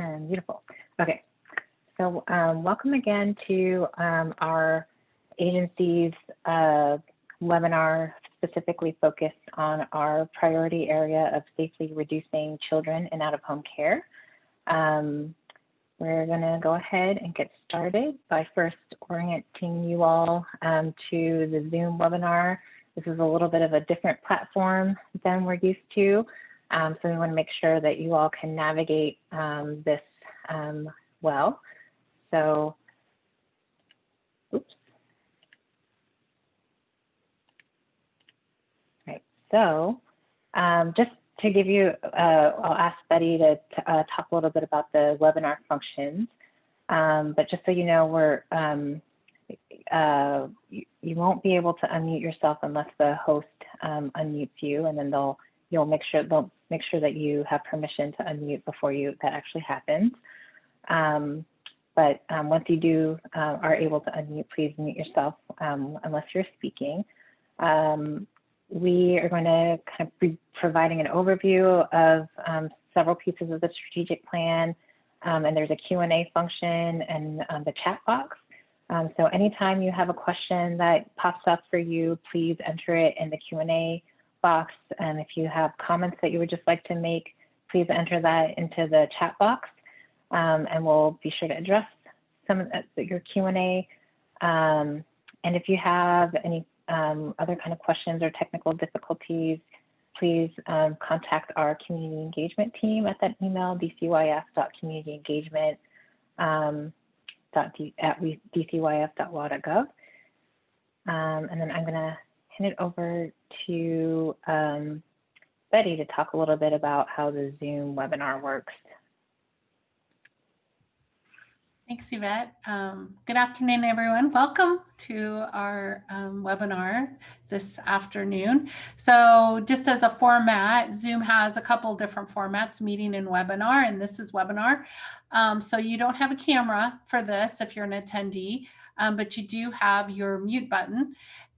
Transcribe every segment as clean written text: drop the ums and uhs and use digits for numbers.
Beautiful. Okay, so welcome again to our agency's webinar specifically focused on our priority area of safely reducing children in out-of-home care. We're going to go ahead and get started by first orienting you all to the Zoom webinar. This is a little bit of a different platform than we're used to. So we want to make sure that you all can navigate this well. So, oops. Right, so just to give you, I'll ask Betty to talk a little bit about the webinar functions. But just so you know, you won't be able to unmute yourself unless the host unmutes you, and then they'll make sure that you have permission to unmute before that actually happens. But once you are able to unmute, please mute yourself unless you're speaking. We are going to kind of be providing an overview of several pieces of the strategic plan, and there's a Q&A function and the chat box. So anytime you have a question that pops up for you, please enter it in the Q&A box. And if you have comments that you would just like to make, please enter that into the chat box, and we'll be sure to address some of your Q&A. And if you have any other kind of questions or technical difficulties, please contact our community engagement team at that email, dcyf.communityengagement@dcyf.law.gov. And then I'm going to hand it over to Betty to talk a little bit about how the Zoom webinar works. Thanks, Yvette. Good afternoon, everyone. Welcome to our webinar this afternoon. So just as a format, Zoom has a couple different formats, meeting and webinar, and this is webinar. So you don't have a camera for this if you're an attendee, but you do have your mute button.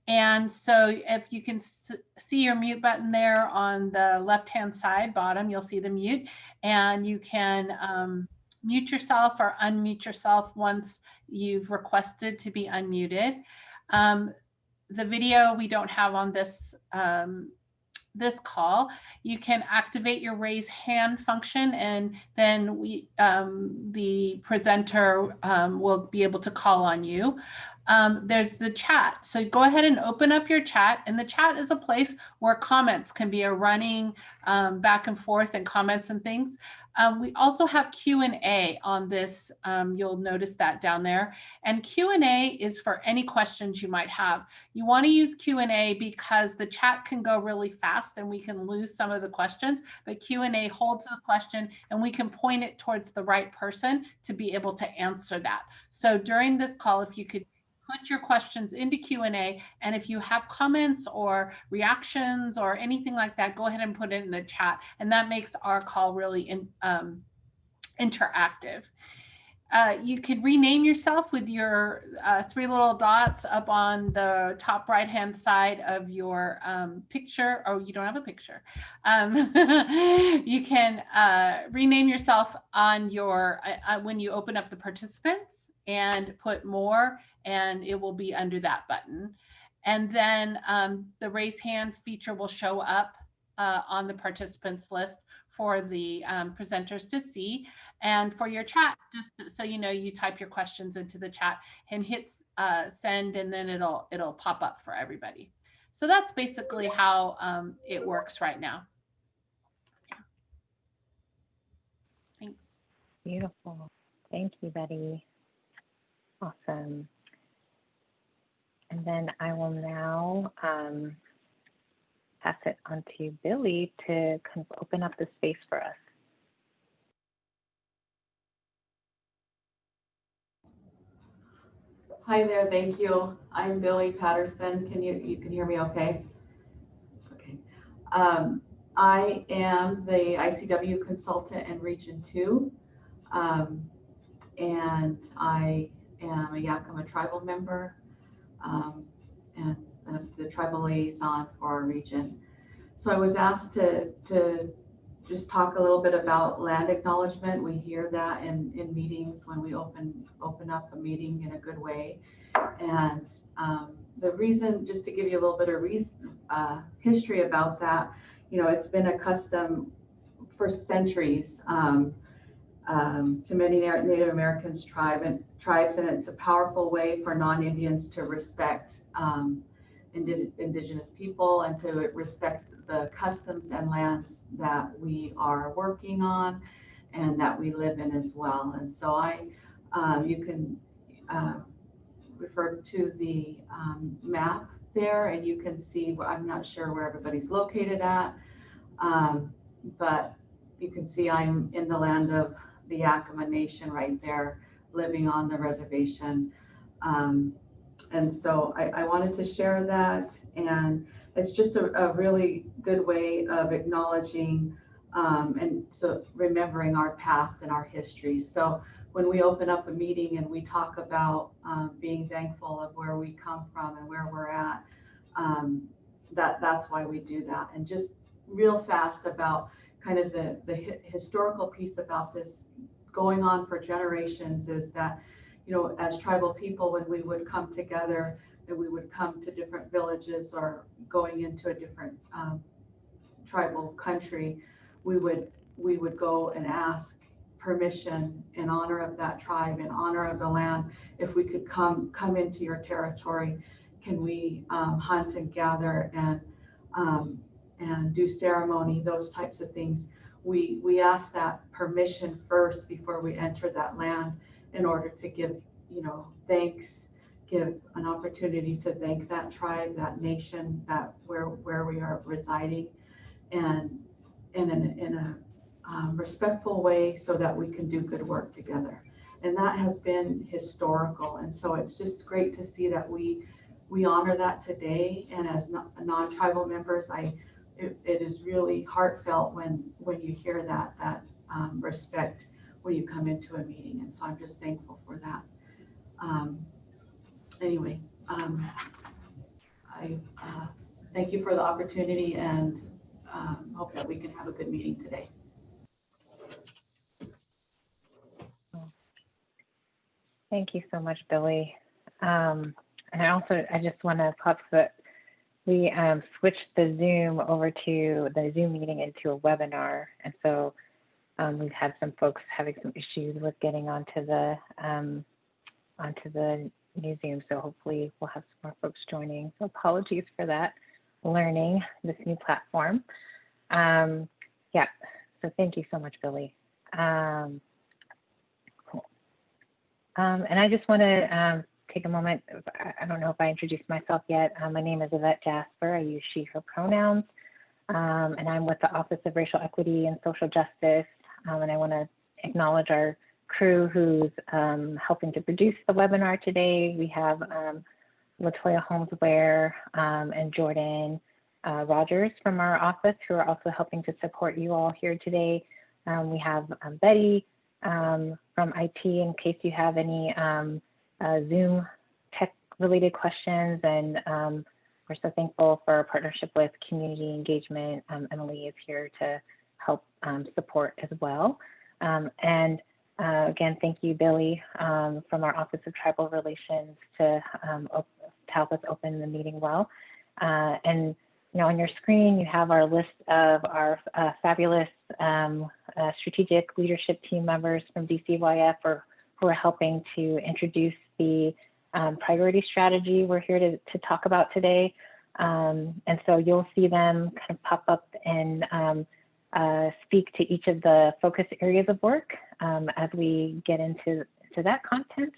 And so if you can see your mute button there on the left-hand side bottom, you'll see the mute, and you can mute yourself or unmute yourself once you've requested to be unmuted. The video we don't have on this this call. You can activate your raise hand function, and then the presenter will be able to call on you. There's the chat. So go ahead and open up your chat, and the chat is a place where comments can be a running back and forth and comments and things. We also have Q&A on this. You'll notice that down there. And Q&A is for any questions you might have. You want to use Q&A because the chat can go really fast and we can lose some of the questions, but Q&A holds the question and we can point it towards the right person to be able to answer that. So during this call, if you could put your questions into Q&A, and if you have comments or reactions or anything like that, go ahead and put it in the chat, and that makes our call really interactive. You could rename yourself with your three little dots up on the top right-hand side of your picture. Oh, you don't have a picture. You can rename yourself on your when you open up the participants and put more, and it will be under that button. And then the raise hand feature will show up on the participants list for the presenters to see. And for your chat, just so you know, you type your questions into the chat and hit send, and then it'll pop up for everybody. So that's basically how it works right now. Yeah. Thanks. Beautiful. Thank you, Betty. Awesome. And then I will now pass it on to Billy to kind of open up the space for us. Hi there, thank you. I'm Billy Patterson. You can hear me okay? Okay. I am the ICW consultant in Region 2, and I am a Yakima tribal member, and the tribal liaison for our region. So I was asked to just talk a little bit about land acknowledgement. We hear that in meetings when we open up a meeting in a good way. And the reason, just to give you a little bit of history about that, it's been a custom for centuries to many Native Americans tribes, and it's a powerful way for non-Indians to respect indigenous people and to respect the customs and lands that we are working on and that we live in as well. And so you can refer to the map there, and you can see, I'm not sure where everybody's located at, but you can see I'm in the land of the Yakama Nation right there, living on the reservation. And so I wanted to share that, and it's just a really good way of acknowledging and so remembering our past and our history. So when we open up a meeting and we talk about being thankful of where we come from and where we're at, that's why we do that. And just real fast about kind of the historical piece about this going on for generations is that, as tribal people, when we would come together and we would come to different villages or going into a different tribal country, we would go and ask permission in honor of that tribe, in honor of the land. If we could come into your territory, can we hunt and gather and do ceremony, those types of things. We ask that permission first before we enter that land, in order to give, thanks, give an opportunity to thank that tribe, that nation, that where we are residing, and in a respectful way, so that we can do good work together. And that has been historical. And so it's just great to see that we honor that today. And as non-tribal members, it is really heartfelt when you hear that respect when you come into a meeting. And so I'm just thankful for that. Anyway, I thank you for the opportunity, and hope that we can have a good meeting today. Thank you so much, Billy. And I just want to pop that we switched the Zoom over to the Zoom meeting into a webinar. And so we've had some folks having some issues with getting onto the new Zoom. So hopefully we'll have some more folks joining. So apologies for that, learning this new platform. Yeah, so thank you so much, Billy. Cool. And I just want to take a moment. I don't know if I introduced myself yet. My name is Yvette Jasper. I use she, her pronouns. And I'm with the Office of Racial Equity and Social Justice. And I want to acknowledge our crew who's helping to produce the webinar today. We have Latoya Holmes-Ware and Jordan Rogers from our office, who are also helping to support you all here today. We have Betty from IT, in case you have any Zoom tech related questions. And we're so thankful for our partnership with community engagement. Emily is here to help support as well. And again, thank you, Billy, from our Office of Tribal Relations to help us open the meeting well. And on your screen, you have our list of our fabulous strategic leadership team members from DCYF who are helping to introduce the priority strategy we're here to talk about today. And so you'll see them kind of pop up and speak to each of the focus areas of work as we get into that content.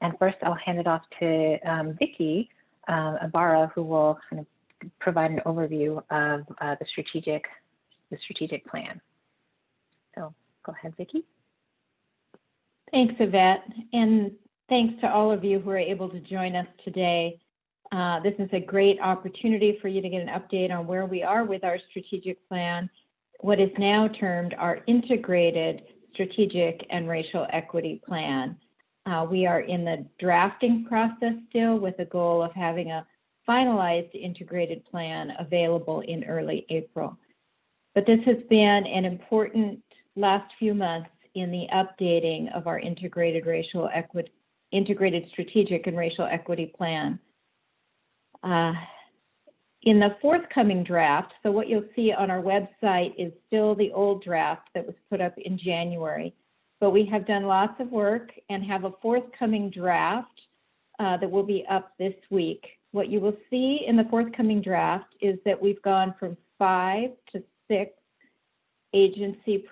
And first, I'll hand it off to Vicki Ibarra, who will kind of provide an overview of the strategic plan. So go ahead, Vicki. Thanks, Yvette, and thanks to all of you who are able to join us today. This is a great opportunity for you to get an update on where we are with our strategic plan, what is now termed our integrated strategic and racial equity plan. We are in the drafting process still, with a goal of having a finalized integrated plan available in early April. But this has been an important last few months in the updating of our integrated strategic and racial equity plan. In the forthcoming draft, so what you'll see on our website is still the old draft that was put up in January, but we have done lots of work and have a forthcoming draft that will be up this week. What you will see in the forthcoming draft is that we've gone from 5 to 6 agency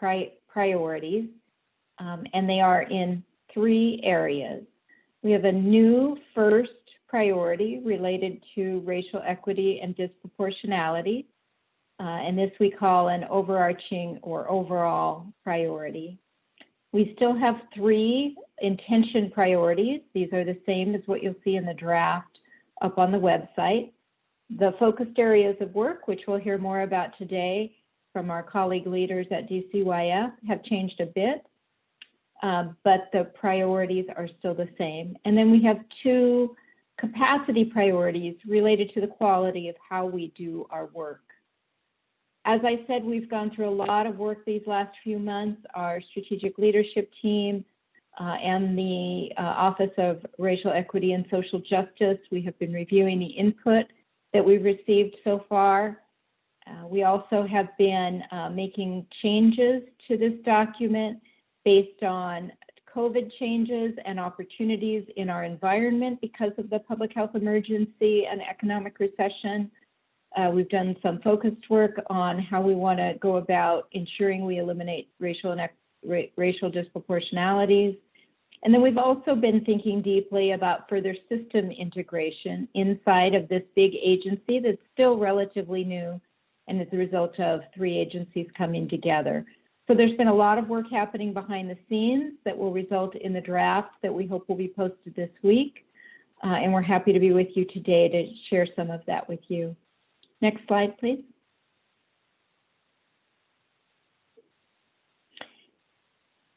priorities, and they are in 3 areas. We have a new first priority related to racial equity and disproportionality, and this we call an overarching or overall priority. We still have 3 intention priorities. These are the same as what you'll see in the draft up on the website. The focused areas of work, which we'll hear more about today from our colleague leaders at DCYF, have changed a bit, but the priorities are still the same. And then we have 2 capacity priorities related to the quality of how we do our work. As I said, we've gone through a lot of work these last few months. Our strategic leadership team and the Office of Racial Equity and Social Justice, we have been reviewing the input that we've received so far. We also have been making changes to this document based on COVID changes and opportunities in our environment because of the public health emergency and economic recession. We've done some focused work on how we want to go about ensuring we eliminate racial disproportionalities. And then we've also been thinking deeply about further system integration inside of this big agency that's still relatively new and is a result of 3 agencies coming together. So there's been a lot of work happening behind the scenes that will result in the draft that we hope will be posted this week. And we're happy to be with you today to share some of that with you. Next slide, please.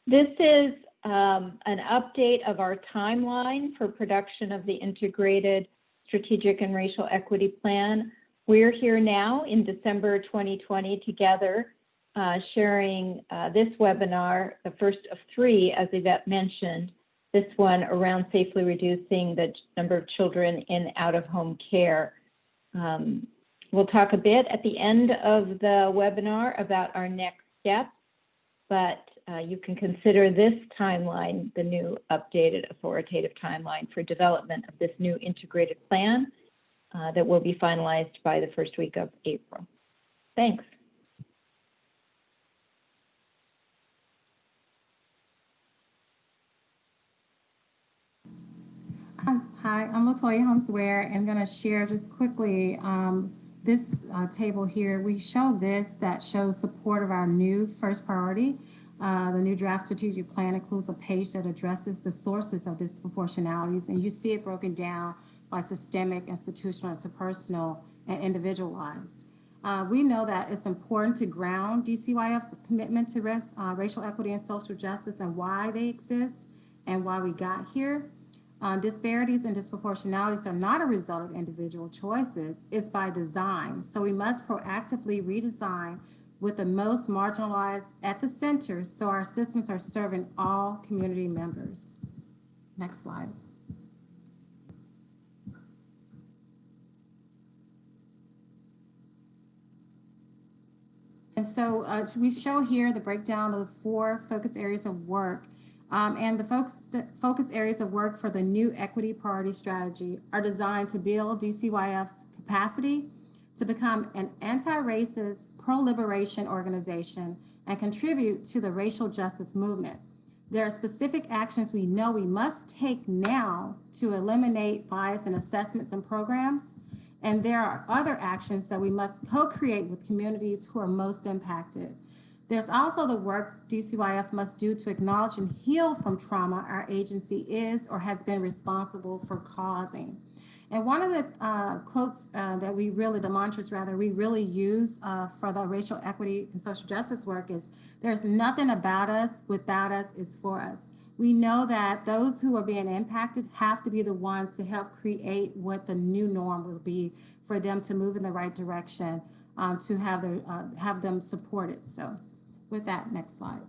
This is an update of our timeline for production of the Integrated Strategic and Racial Equity Plan. We're here now in December 2020 together, sharing this webinar, the first of 3, as Yvette mentioned, this one around safely reducing the number of children in out-of-home care. We'll talk a bit at the end of the webinar about our next steps, but you can consider this timeline the new updated authoritative timeline for development of this new integrated plan that will be finalized by the first week of April. Thanks. Hi, I'm Latoya Holmes-Ware. I'm going to share just quickly this table here. We show this that shows support of our new first priority. The new draft strategic plan includes a page that addresses the sources of disproportionalities, and you see it broken down by systemic, institutional, interpersonal, and individualized. We know that it's important to ground DCYF's commitment to racial equity and social justice and why they exist and why we got here. Disparities and disproportionalities are not a result of individual choices, it's by design. So we must proactively redesign with the most marginalized at the center so our systems are serving all community members. Next slide. And so we show here the breakdown of the 4 focus areas of work. And the focus areas of work for the new equity priority strategy are designed to build DCYF's capacity to become an anti-racist, pro-liberation organization and contribute to the racial justice movement. There are specific actions we know we must take now to eliminate bias in assessments and programs. And there are other actions that we must co-create with communities who are most impacted. There's also the work DCYF must do to acknowledge and heal from trauma our agency is or has been responsible for causing. And one of the quotes that we really, the mantras rather, we really use for the racial equity and social justice work is, there's nothing about us without us is for us. We know that those who are being impacted have to be the ones to help create what the new norm will be for them to move in the right direction to have them supported. So with that, next slide.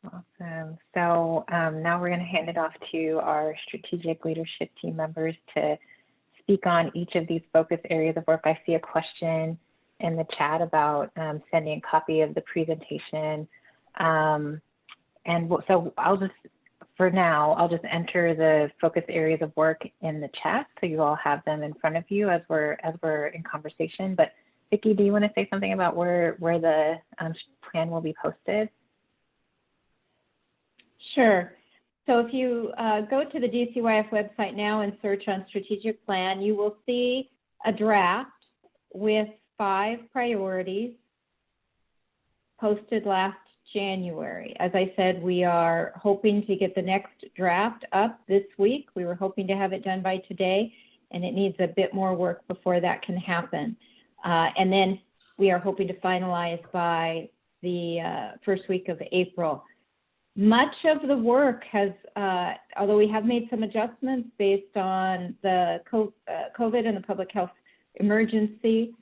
Awesome. So now we're going to hand it off to our strategic leadership team members to speak on each of these focus areas of work. I see a question in the chat about sending a copy of the presentation. So for now, I'll just enter the focus areas of work in the chat so you all have them in front of you as we're in conversation. But Vicki, do you want to say something about where the plan will be posted? Sure. So if you go to the DCYF website now and search on strategic plan, you will see a draft with 5 priorities posted last January. As I said, we are hoping to get the next draft up this week. We were hoping to have it done by today, and it needs a bit more work before that can happen. And then we are hoping to finalize by the first week of April. Much of the work has, although we have made some adjustments based on the COVID and the public health emergency,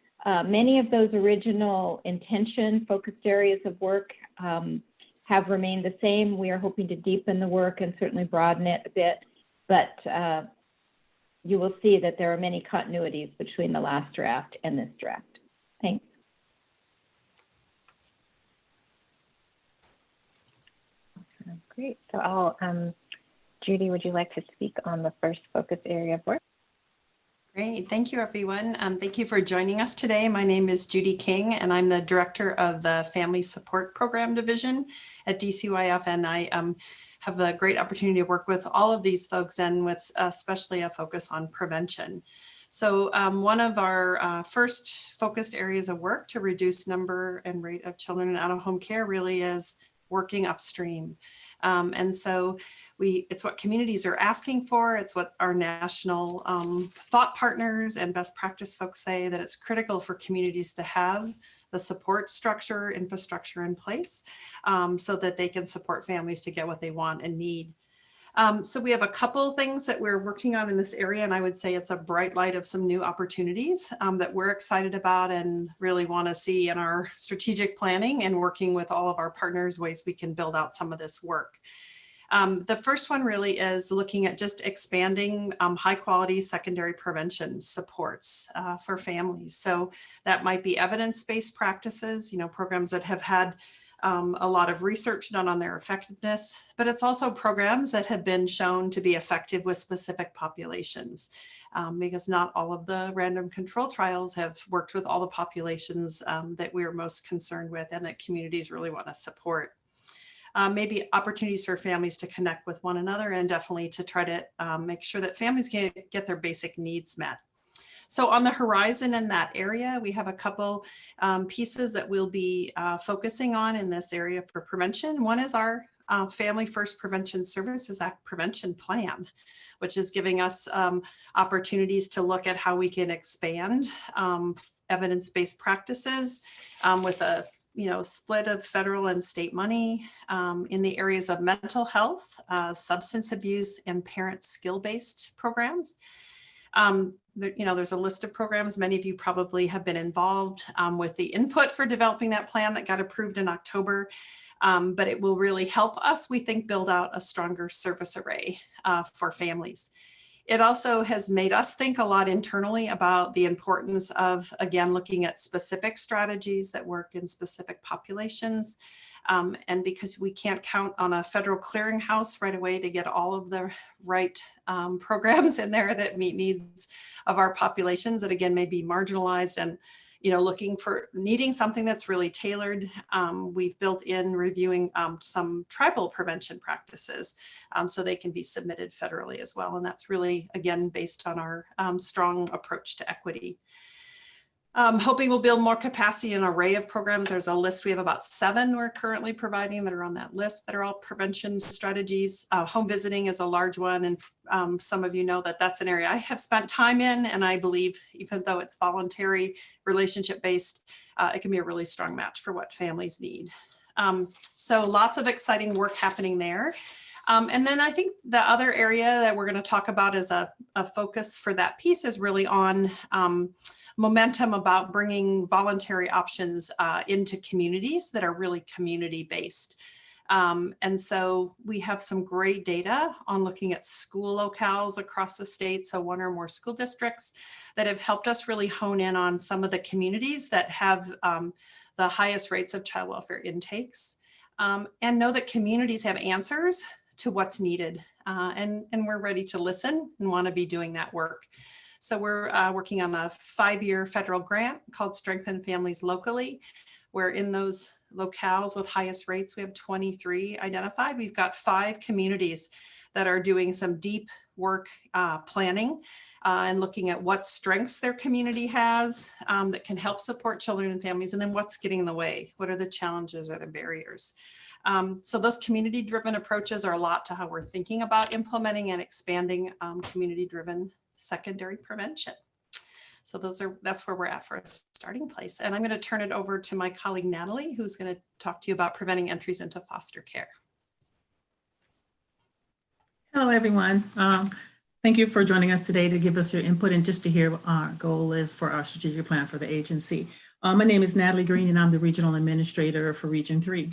many of those original intention focused areas of work have remained the same. We are hoping to deepen the work and certainly broaden it a bit, but you will see that there are many continuities between the last draft and this draft. Thanks. Great. So Judy, would you like to speak on the first focus area of work? Great. Thank you, everyone. Thank you for joining us today. My name is Judy King, and I'm the director of the Family Support Program Division at DCYF. And I have the great opportunity to work with all of these folks and with especially a focus on prevention. So one of our first focused areas of work to reduce number and rate of children in out-of-home care really is working upstream. And so it's what communities are asking for. It's what our national thought partners and best practice folks say, that it's critical for communities to have the support structure, infrastructure in place so that they can support families to get what they want and need. So we have a couple things that we're working on in this area, and I would say it's a bright light of some new opportunities that we're excited about and really want to see in our strategic planning and working with all of our partners, ways we can build out some of this work. The first one really is looking at just expanding high quality secondary prevention supports for families. So that might be evidence-based practices, programs that have had a lot of research done on their effectiveness, but it's also programs that have been shown to be effective with specific populations because not all of the random control trials have worked with all the populations that we're most concerned with and that communities really want to support. Maybe opportunities for families to connect with one another and definitely to try to make sure that families can get their basic needs met. So on the horizon in that area, we have a couple pieces that we'll be focusing on in this area for prevention. One is our Family First Prevention Services Act Prevention Plan, which is giving us opportunities to look at how we can expand evidence-based practices with a split of federal and state money in the areas of mental health, substance abuse, and parent skill-based programs. There's a list of programs. Many of you probably have been involved with the input for developing that plan that got approved in October, but it will really help us, we think, build out a stronger service array for families. It also has made us think a lot internally about the importance of, again, looking at specific strategies that work in specific populations. And because we can't count on a federal clearinghouse right away to get all of the right programs in there that meet needs of our populations that, again, may be marginalized and needing something that's really tailored. We've built in reviewing some tribal prevention practices so they can be submitted federally as well. And that's really, again, based on our strong approach to equity. Hoping we'll build more capacity in an array of programs. There's a list. We have about 7 we're currently providing that are on that list that are all prevention strategies. Home visiting is a large one. And some of you know that that's an area I have spent time in. And I believe, even though it's voluntary, relationship-based, it can be a really strong match for what families need. So lots of exciting work happening there. And then I think the other area that we're going to talk about as a focus for that piece is really on momentum about bringing voluntary options into communities that are really community-based. And so we have some great data on looking at school locales across the state, so one or more school districts that have helped us really hone in on some of the communities that have the highest rates of child welfare intakes, and know that communities have answers to what's needed, and we're ready to listen and want to be doing that work. So we're working on a 5-year federal grant called Strengthen Families Locally, where in those locales with highest rates, we have 23 identified. We've got 5 communities that are doing some deep work planning and looking at what strengths their community has that can help support children and families, and then what's getting in the way. What are the challenges or the barriers? So those community-driven approaches are a lot to how we're thinking about implementing and expanding community-driven secondary prevention. So that's where we're at for a starting place. And I'm going to turn it over to my colleague, Natalie, who's going to talk to you about preventing entries into foster care. Hello, everyone. Thank you for joining us today to give us your input and just to hear what our goal is for our strategic plan for the agency. My name is Natalie Green, and I'm the Regional Administrator for Region 3.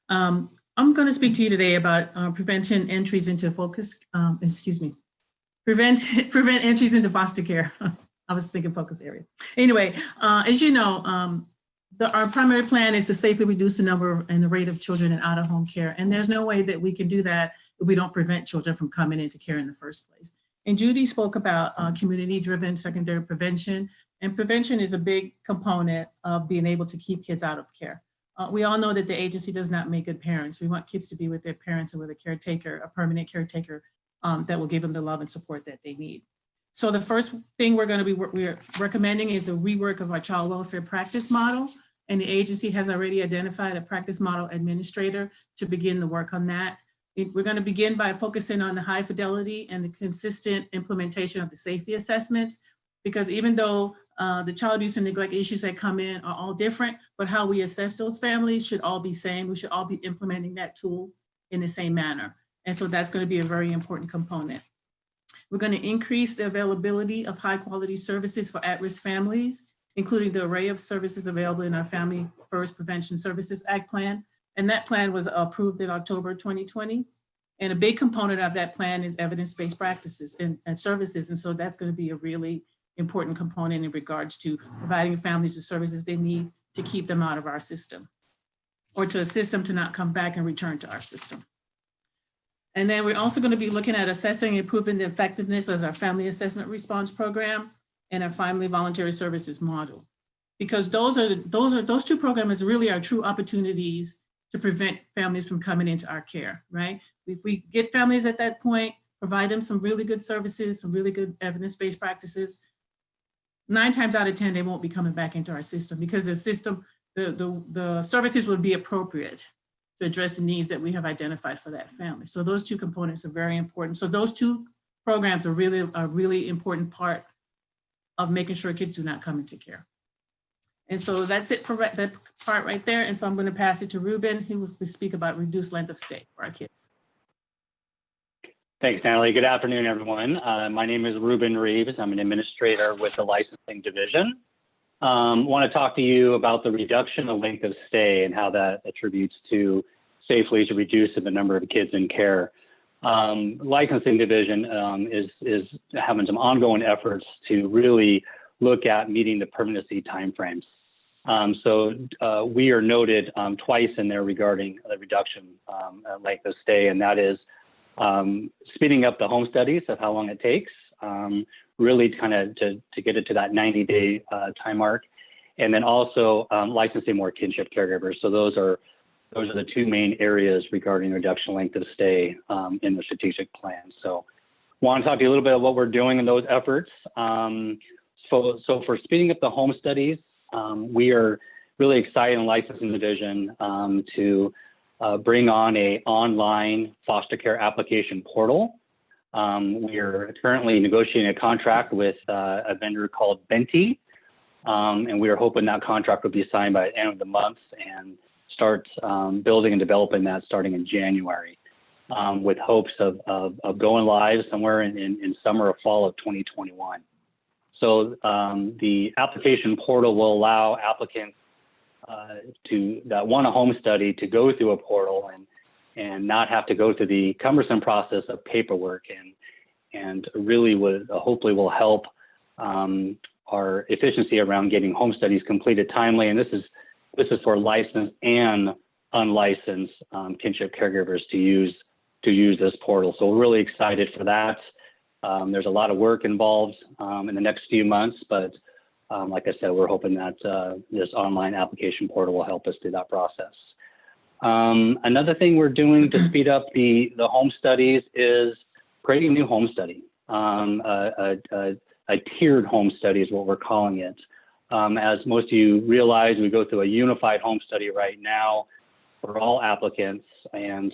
I'm going to speak to you today about prevention entries into prevent entries into foster care. I was thinking focus area. Anyway, as you know, our primary plan is to safely reduce the number and the rate of children in out-of-home care. And there's no way that we can do that if we don't prevent children from coming into care in the first place. And Judy spoke about community-driven secondary prevention. And prevention is a big component of being able to keep kids out of care. We all know that the agency does not make good parents. We want kids to be with their parents and with a caretaker, a permanent caretaker that will give them the love and support that they need. So the first thing we're recommending is a rework of our child welfare practice model. And the agency has already identified a practice model administrator to begin the work on that. We're going to begin by focusing on the high fidelity and the consistent implementation of the safety assessment, because even though the child abuse and neglect issues that come in are all different, but how we assess those families should all be same. We should all be implementing that tool in the same manner. And so that's going to be a very important component. We're going to increase the availability of high quality services for at-risk families, including the array of services available in our Family First Prevention Services Act plan. And that plan was approved in October 2020. And a big component of that plan is evidence-based practices and services. And so that's going to be a really important component in regards to providing families the services they need to keep them out of our system, or to assist them to not come back and return to our system. And then we're also going to be looking at assessing and improving the effectiveness of our family assessment response program and our family voluntary services model, because those two programs really are true opportunities to prevent families from coming into our care, right? If we get families at that point, provide them some really good services, some really good evidence-based practices, 9 times out of 10, they won't be coming back into our system, because the system, the services would be appropriate to address the needs that we have identified for that family. So those two components are very important. So those two programs are really important part of making sure kids do not come into care. And so that's it for that part right there. And so I'm going to pass it to Ruben, who will speak about reduced length of stay for our kids. Thanks, Natalie. Good afternoon, everyone. My name is Ruben Reeves. I'm an administrator with the licensing division. Want to talk to you about the reduction of length of stay and how that attributes to safely to reduce the number of kids in care. Licensing division is having some ongoing efforts to really look at meeting the permanency timeframes. So we are noted twice in there regarding the reduction length of stay, and that is speeding up the home studies of how long it takes, really kind of to get it to that 90-day time mark, and then also licensing more kinship caregivers. So those are the two main areas regarding reduction length of stay in the strategic plan. So want to talk to you a little bit about what we're doing in those efforts. So for speeding up the home studies, we are really excited in the licensing division to bring on an online foster care application portal. We are currently negotiating a contract with a vendor called Benti, and we are hoping that contract will be signed by the end of the month and start building and developing that starting in January. with hopes of going live somewhere in summer or fall of 2021. So the application portal will allow applicants that want a home study to go through a portal and not have to go through the cumbersome process of paperwork, and really hopefully will help our efficiency around getting home studies completed timely. And this is for licensed and unlicensed kinship caregivers to use this portal. So we're really excited for that. There's a lot of work involved in the next few months, but like I said, we're hoping that this online application portal will help us through that process. Another thing we're doing to speed up the home studies is creating a new home study. A tiered home study is what we're calling it. As most of you realize, we go through a unified home study right now for all applicants, and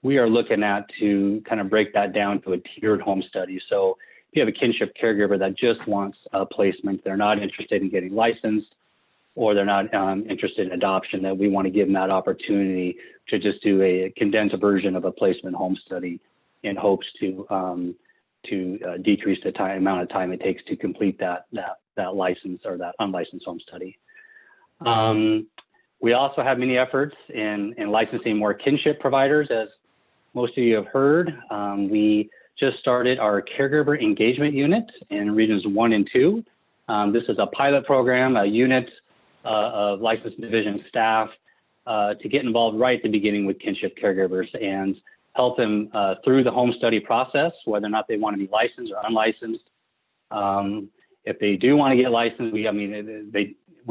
we are looking at to kind of break that down to a tiered home study. So if you have a kinship caregiver that just wants a placement, they're not interested in getting licensed, or they're not interested in adoption, that we want to give them that opportunity to just do a condensed version of a placement home study in hopes to decrease the amount of time it takes to complete that license or that unlicensed home study. We also have many efforts in licensing more kinship providers. As most of you have heard, we just started our caregiver engagement unit in regions 1 and 2. This is a pilot program, a unit of licensed division staff to get involved right at the beginning with kinship caregivers and help them through the home study process, whether or not they want to be licensed or unlicensed. If they do want to get licensed, we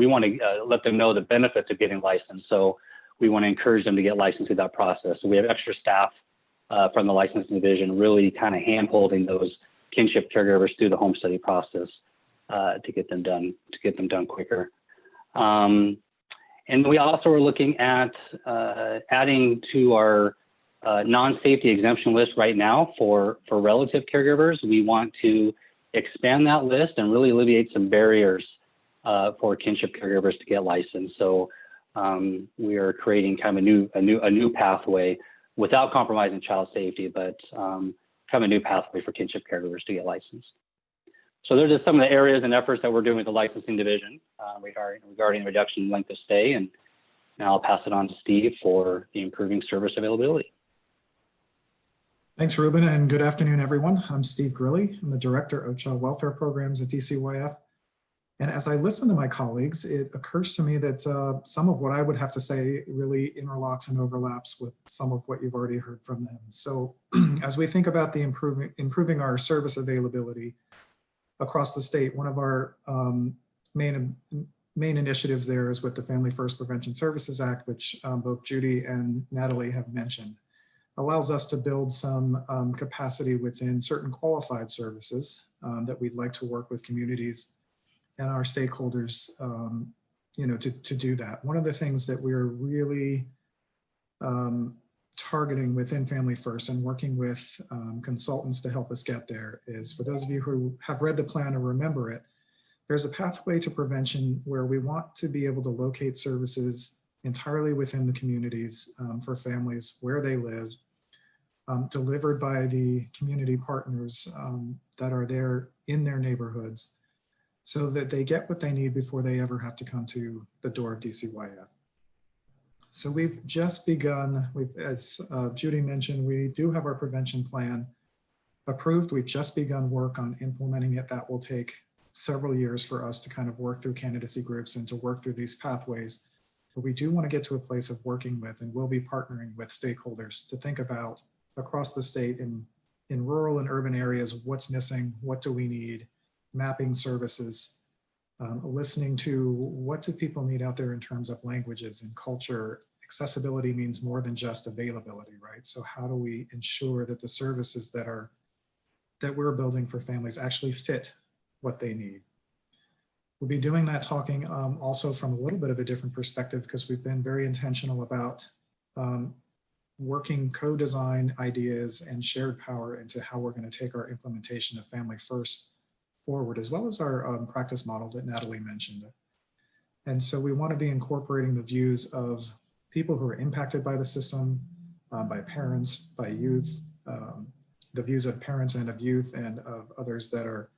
want to let them know the benefits of getting licensed. So we want to encourage them to get licensed through that process. So we have extra staff from the licensing division really kind of hand-holding those kinship caregivers through the home study process to get them done quicker. And we also are looking at adding to our non-safety exemption list right now for relative caregivers. We want to expand that list and really alleviate some barriers for kinship caregivers to get licensed. So we are creating kind of a new pathway without compromising child safety, but kind of a new pathway for kinship caregivers to get licensed. So those are some of the areas and efforts that we're doing with the licensing division regarding reduction in length of stay. And now I'll pass it on to Steve for the improving service availability. Thanks, Ruben, and good afternoon, everyone. I'm Steve Grilly. I'm the Director of Child Welfare Programs at DCYF. And as I listen to my colleagues, it occurs to me that some of what I would have to say really interlocks and overlaps with some of what you've already heard from them. So as we think about the improving our service availability across the state, one of our main initiatives there is with the Family First Prevention Services Act, which both Judy and Natalie have mentioned. Allows us to build some capacity within certain qualified services that we'd like to work with communities and our stakeholders, to do that. One of the things that we're really targeting within Family First and working with consultants to help us get there is, for those of you who have read the plan or remember it, there's a pathway to prevention where we want to be able to locate services entirely within the communities for families where they live, delivered by the community partners that are there in their neighborhoods, so that they get what they need before they ever have to come to the door of DCYF. So we've just begun, as Judy mentioned, we do have our prevention plan approved. We've just begun work on implementing it. That will take several years for us to kind of work through candidacy groups and to work through these pathways. But we do want to get to a place of working with, and we'll be partnering with stakeholders to think about across the state in rural and urban areas, what's missing, what do we need, mapping services, listening to what do people need out there in terms of languages and culture. Accessibility means more than just availability, right? So how do we ensure that the services that we're building for families actually fit what they need? We'll be doing that talking also from a little bit of a different perspective, because we've been very intentional about working co-design ideas and shared power into how we're going to take our implementation of Family First forward, as well as our practice model that Natalie mentioned. And so we want to be incorporating the views of people who are impacted by the system, by parents, by youth, the views of parents and of youth and of others that are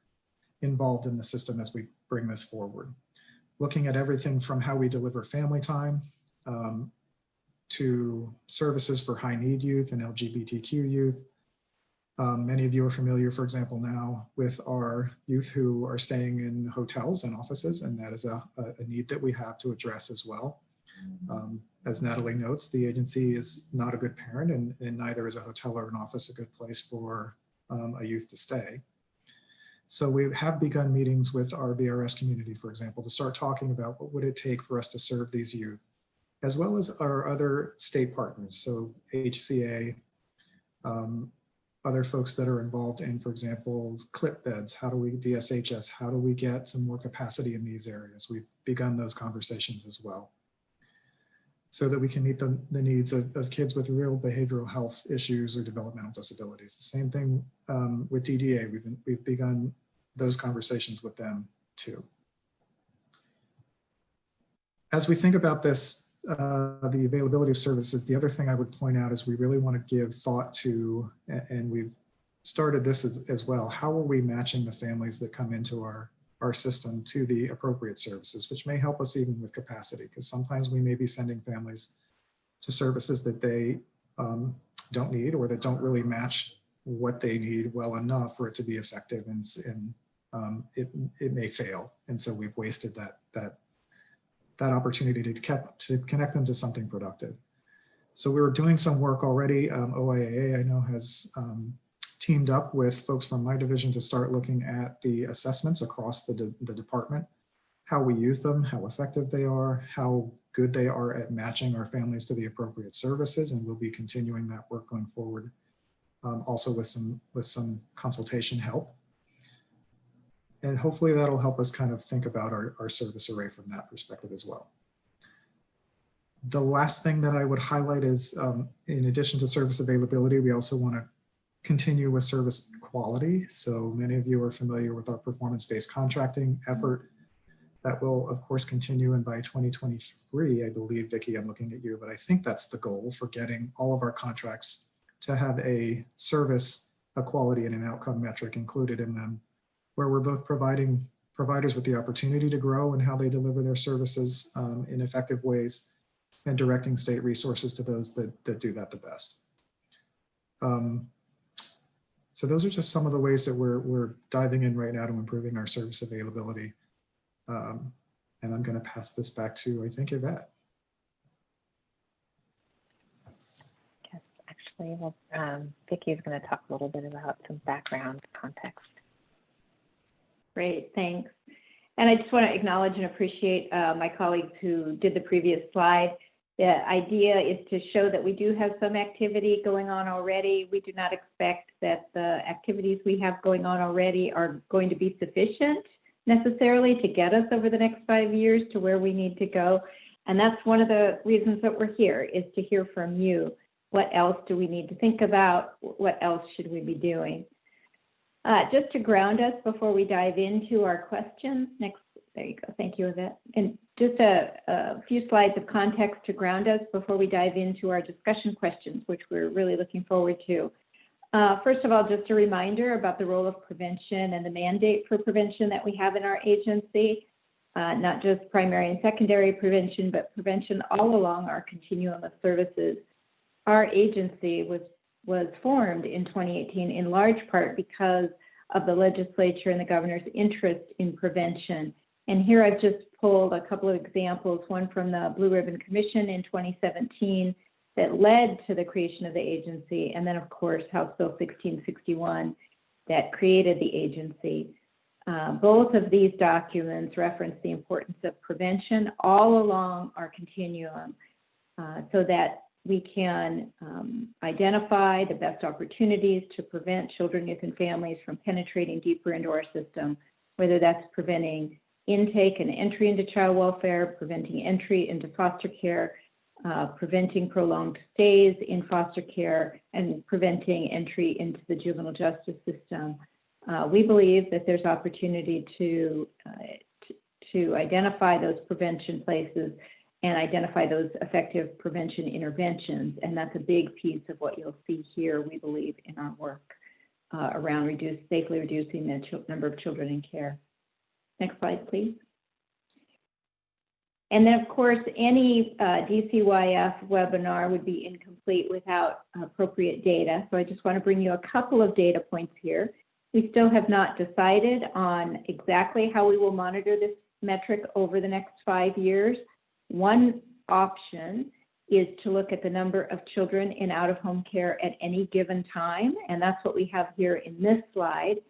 involved in the system as we bring this forward. Looking at everything from how we deliver family time to services for high need youth and LGBTQ youth. Many of you are familiar, for example, now with our youth who are staying in hotels and offices, and that is a need that we have to address as well. As Natalie notes, the agency is not a good parent, and neither is a hotel or an office a good place for a youth to stay. So we have begun meetings with our BRS community, for example, to start talking about what would it take for us to serve these youth, as well as our other state partners. So HCA, other folks that are involved in, for example, CLIP beds, how do we, DSHS, how do we get some more capacity in these areas? We've begun those conversations as well, so that we can meet the needs of kids with real behavioral health issues or developmental disabilities. The same thing with DDA, we've begun those conversations with them too. As we think about this, the availability of services, the other thing I would point out is we really want to give thought to, and we've started this as well, how are we matching the families that come into our system to the appropriate services, which may help us even with capacity, because sometimes we may be sending families to services that they don't need or that don't really match what they need well enough for it to be effective, and it may fail. And so we've wasted that opportunity to connect them to something productive. So we were doing some work already. OIAA, I know, has teamed up with folks from my division to start looking at the assessments across the department, how we use them, how effective they are, how good they are at matching our families to the appropriate services, and we'll be continuing that work going forward, also with some consultation help. And hopefully that'll help us kind of think about our service array from that perspective as well. The last thing that I would highlight is, in addition to service availability, we also want to continue with service quality. So many of you are familiar with our performance-based contracting effort. That will, of course, continue, and by 2023, I believe, Vicki, I'm looking at you, but I think that's the goal for getting all of our contracts to have a service, a quality, and an outcome metric included in them, where we're both providing providers with the opportunity to grow and how they deliver their services in effective ways, and directing state resources to those that do that the best. So those are just some of the ways that we're diving in right now to improving our service availability. And I'm going to pass this back to, I think, Yvette. Yes, actually, well, Vicki is going to talk a little bit about some background context. Great, thanks. And I just want to acknowledge and appreciate my colleagues who did the previous slide. The idea is to show that we do have some activity going on already. We do not expect that the activities we have going on already are going to be sufficient necessarily to get us over the next 5 years to where we need to go. And that's one of the reasons that we're here, is to hear from you. What else do we need to think about? What else should we be doing? Just to ground us before we dive into our questions. Next, there you go. Thank you, Yvette. And just a few slides of context to ground us before we dive into our discussion questions, which we're really looking forward to. First of all, just a reminder about the role of prevention and the mandate for prevention that we have in our agency, not just primary and secondary prevention, but prevention all along our continuum of services. Our agency was formed in 2018 in large part because of the legislature and the governor's interest in prevention. And here I've just pulled a couple of examples, one from the Blue Ribbon Commission in 2017 that led to the creation of the agency, and then of course House Bill 1661 that created the agency. Both of these documents reference the importance of prevention all along our continuum so that we can identify the best opportunities to prevent children, youth, and families from penetrating deeper into our system, whether that's preventing intake and entry into child welfare, preventing entry into foster care, preventing prolonged stays in foster care, and preventing entry into the juvenile justice system. We believe that there's opportunity to identify those prevention places and identify those effective prevention interventions. And that's a big piece of what you'll see here, we believe, in our work around safely reducing the number of children in care. Next slide, please. And then, of course, any DCYF webinar would be incomplete without appropriate data. So I just want to bring you a couple of data points here. We still have not decided on exactly how we will monitor this metric over the next 5 years. One option is to look at the number of children in out-of-home care at any given time, and that's what we have here in this slide.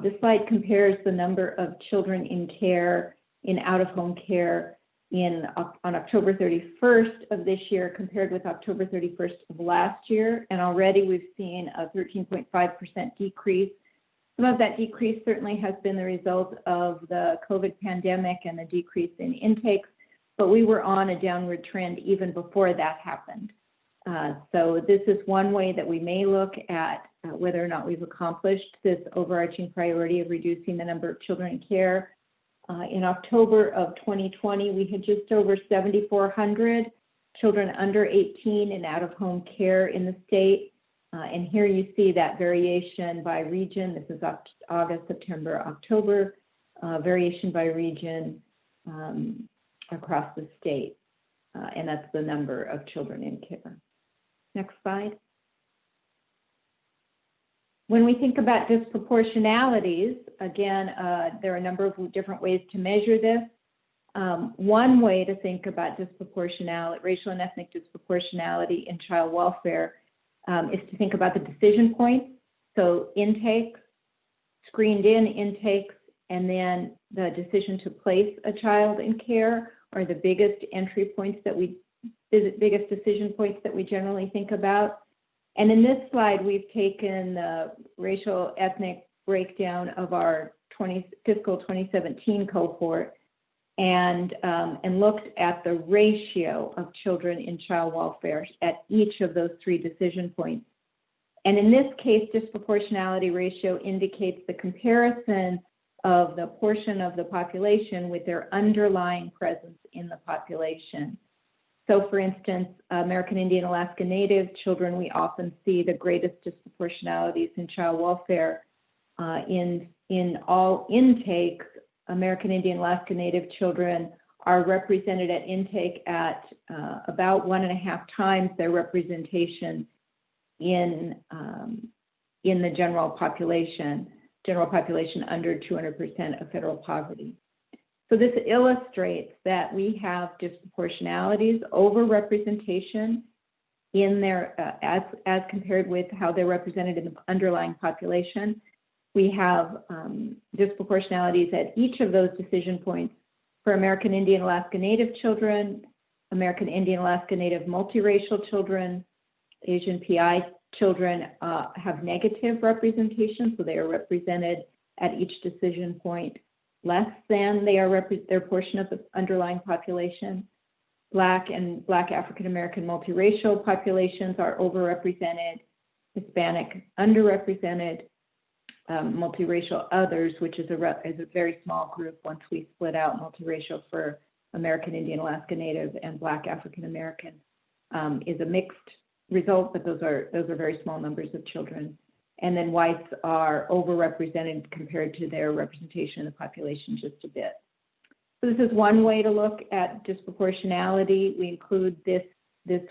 This slide compares the number of children in care, in out-of-home care, on October 31st of this year compared with October 31st of last year, and already we've seen a 13.5% decrease. Some of that decrease certainly has been the result of the COVID pandemic and the decrease in intakes, but we were on a downward trend even before that happened. So this is one way that we may look at whether or not we've accomplished this overarching priority of reducing the number of children in care. In October of 2020, we had just over 7,400 children under 18 in out-of-home care in the state. And here you see that variation by region. This is August, September, October, variation by region across the state. And that's the number of children in care. Next slide. When we think about disproportionalities, again, there are a number of different ways to measure this. One way to think about disproportionality, racial and ethnic disproportionality in child welfare is to think about the decision points. So intakes, screened in intakes, and then the decision to place a child in care are the biggest entry points that biggest decision points that we generally think about. And in this slide, we've taken the racial ethnic breakdown of our fiscal 2017 cohort and looked at the ratio of children in child welfare at each of those 3 decision points. And in this case, disproportionality ratio indicates the comparison of the portion of the population with their underlying presence in the population. So for instance, American Indian Alaska Native children, we often see the greatest disproportionalities in child welfare. In all intakes, American Indian Alaska Native children are represented at intake at about 1.5 times their representation in the general population under 200% of federal poverty. So this illustrates that we have disproportionalities, over-representation in their, as compared with how they're represented in the underlying population. We have disproportionalities at each of those decision points for American Indian Alaska Native children, American Indian Alaska Native multiracial children, Asian PI children have negative representation, so they are represented at each decision point less than their portion of the underlying population. Black and Black African American multiracial populations are overrepresented, Hispanic underrepresented, multiracial others, which is a very small group once we split out multiracial for American Indian Alaska Native and Black African American, is a mixed result, but those are very small numbers of children. And then whites are overrepresented compared to their representation in the population just a bit. So this is one way to look at disproportionality. We include this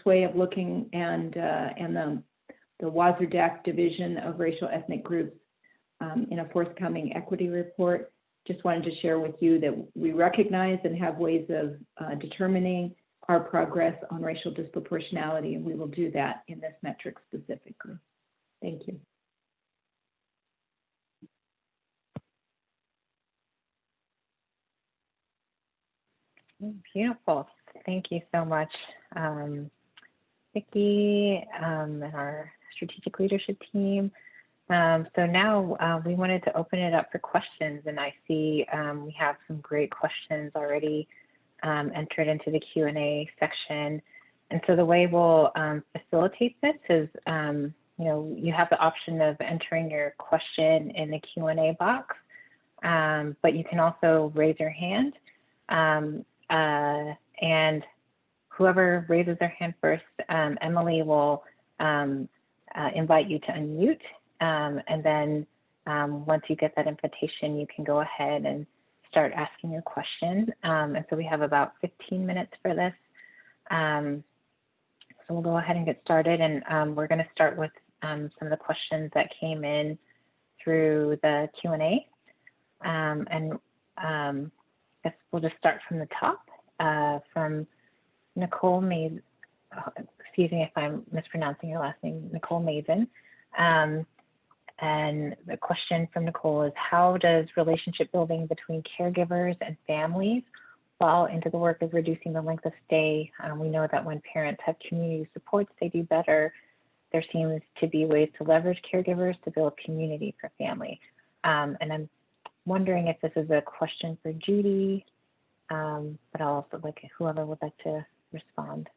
way of looking and the WASRDAC division of racial ethnic groups in a forthcoming equity report. Just wanted to share with you that we recognize and have ways of determining our progress on racial disproportionality, and we will do that in this metric specifically. Thank you. Beautiful. Thank you so much, Vicki and our strategic leadership team. So now we wanted to open it up for questions, and I see we have some great questions already entered into the Q&A section. And so the way we'll facilitate this is, you have the option of entering your question in the Q&A box, but you can also raise your hand. And whoever raises their hand first, Emily will invite you to unmute. And then once you get that invitation, you can go ahead and start asking your question. And so we have about 15 minutes for this. So we'll go ahead and get started. And we're going to start with some of the questions that came in through the Q&A. I guess we'll just start from the top, from Nicole Mays. Excuse me if I'm mispronouncing your last name, Nicole Maven. And the question from Nicole is, how does relationship building between caregivers and families fall into the work of reducing the length of stay? We know that when parents have community supports, they do better. There seems to be ways to leverage caregivers to build community for family. And I'm wondering if this is a question for Judy, but I'll also like whoever would like to respond.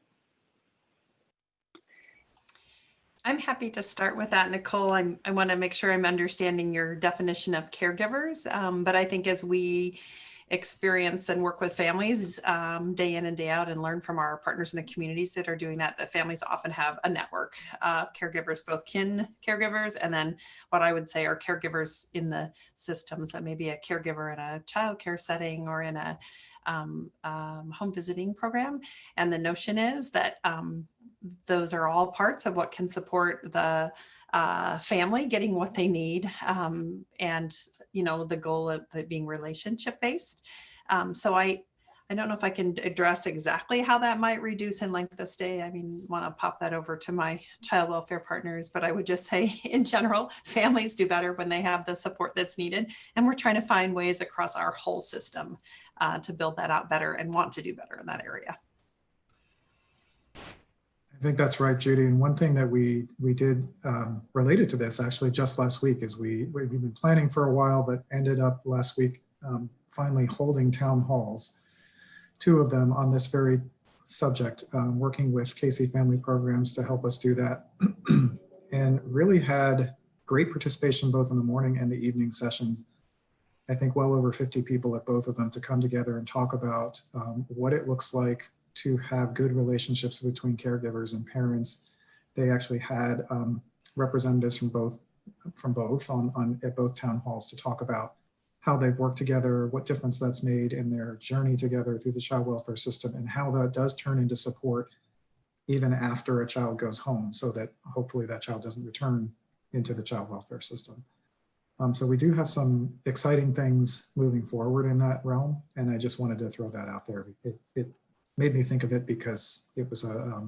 I'm happy to start with that, Nicole. I want to make sure I'm understanding your definition of caregivers, but I think as we experience and work with families day in and day out and learn from our partners in the communities that are doing that, the families often have a network of caregivers, both kin caregivers, and then what I would say are caregivers in the system. So maybe a caregiver in a childcare setting or in a home visiting program. And the notion is that those are all parts of what can support the family getting what they need, and the goal of it being relationship based. So I don't know if I can address exactly how that might reduce in length of stay. I mean, want to pop that over to my child welfare partners, but I would just say in general, families do better when they have the support that's needed. And we're trying to find ways across our whole system to build that out better and want to do better in that area. I think that's right, Judy. And one thing that we did related to this actually just last week is we've been planning for a while, but ended up last week finally holding town halls, 2 of them on this very subject, working with Casey Family Programs to help us do that, and really had great participation both in the morning and the evening sessions. I think well over 50 people at both of them to come together and talk about what it looks like to have good relationships between caregivers and parents. They actually had representatives from both at both town halls to talk about how they've worked together, what difference that's made in their journey together through the child welfare system, and how that does turn into support even after a child goes home, so that hopefully that child doesn't return into the child welfare system. So we do have some exciting things moving forward in that realm, and I just wanted to throw that out there. It made me think of it because it was a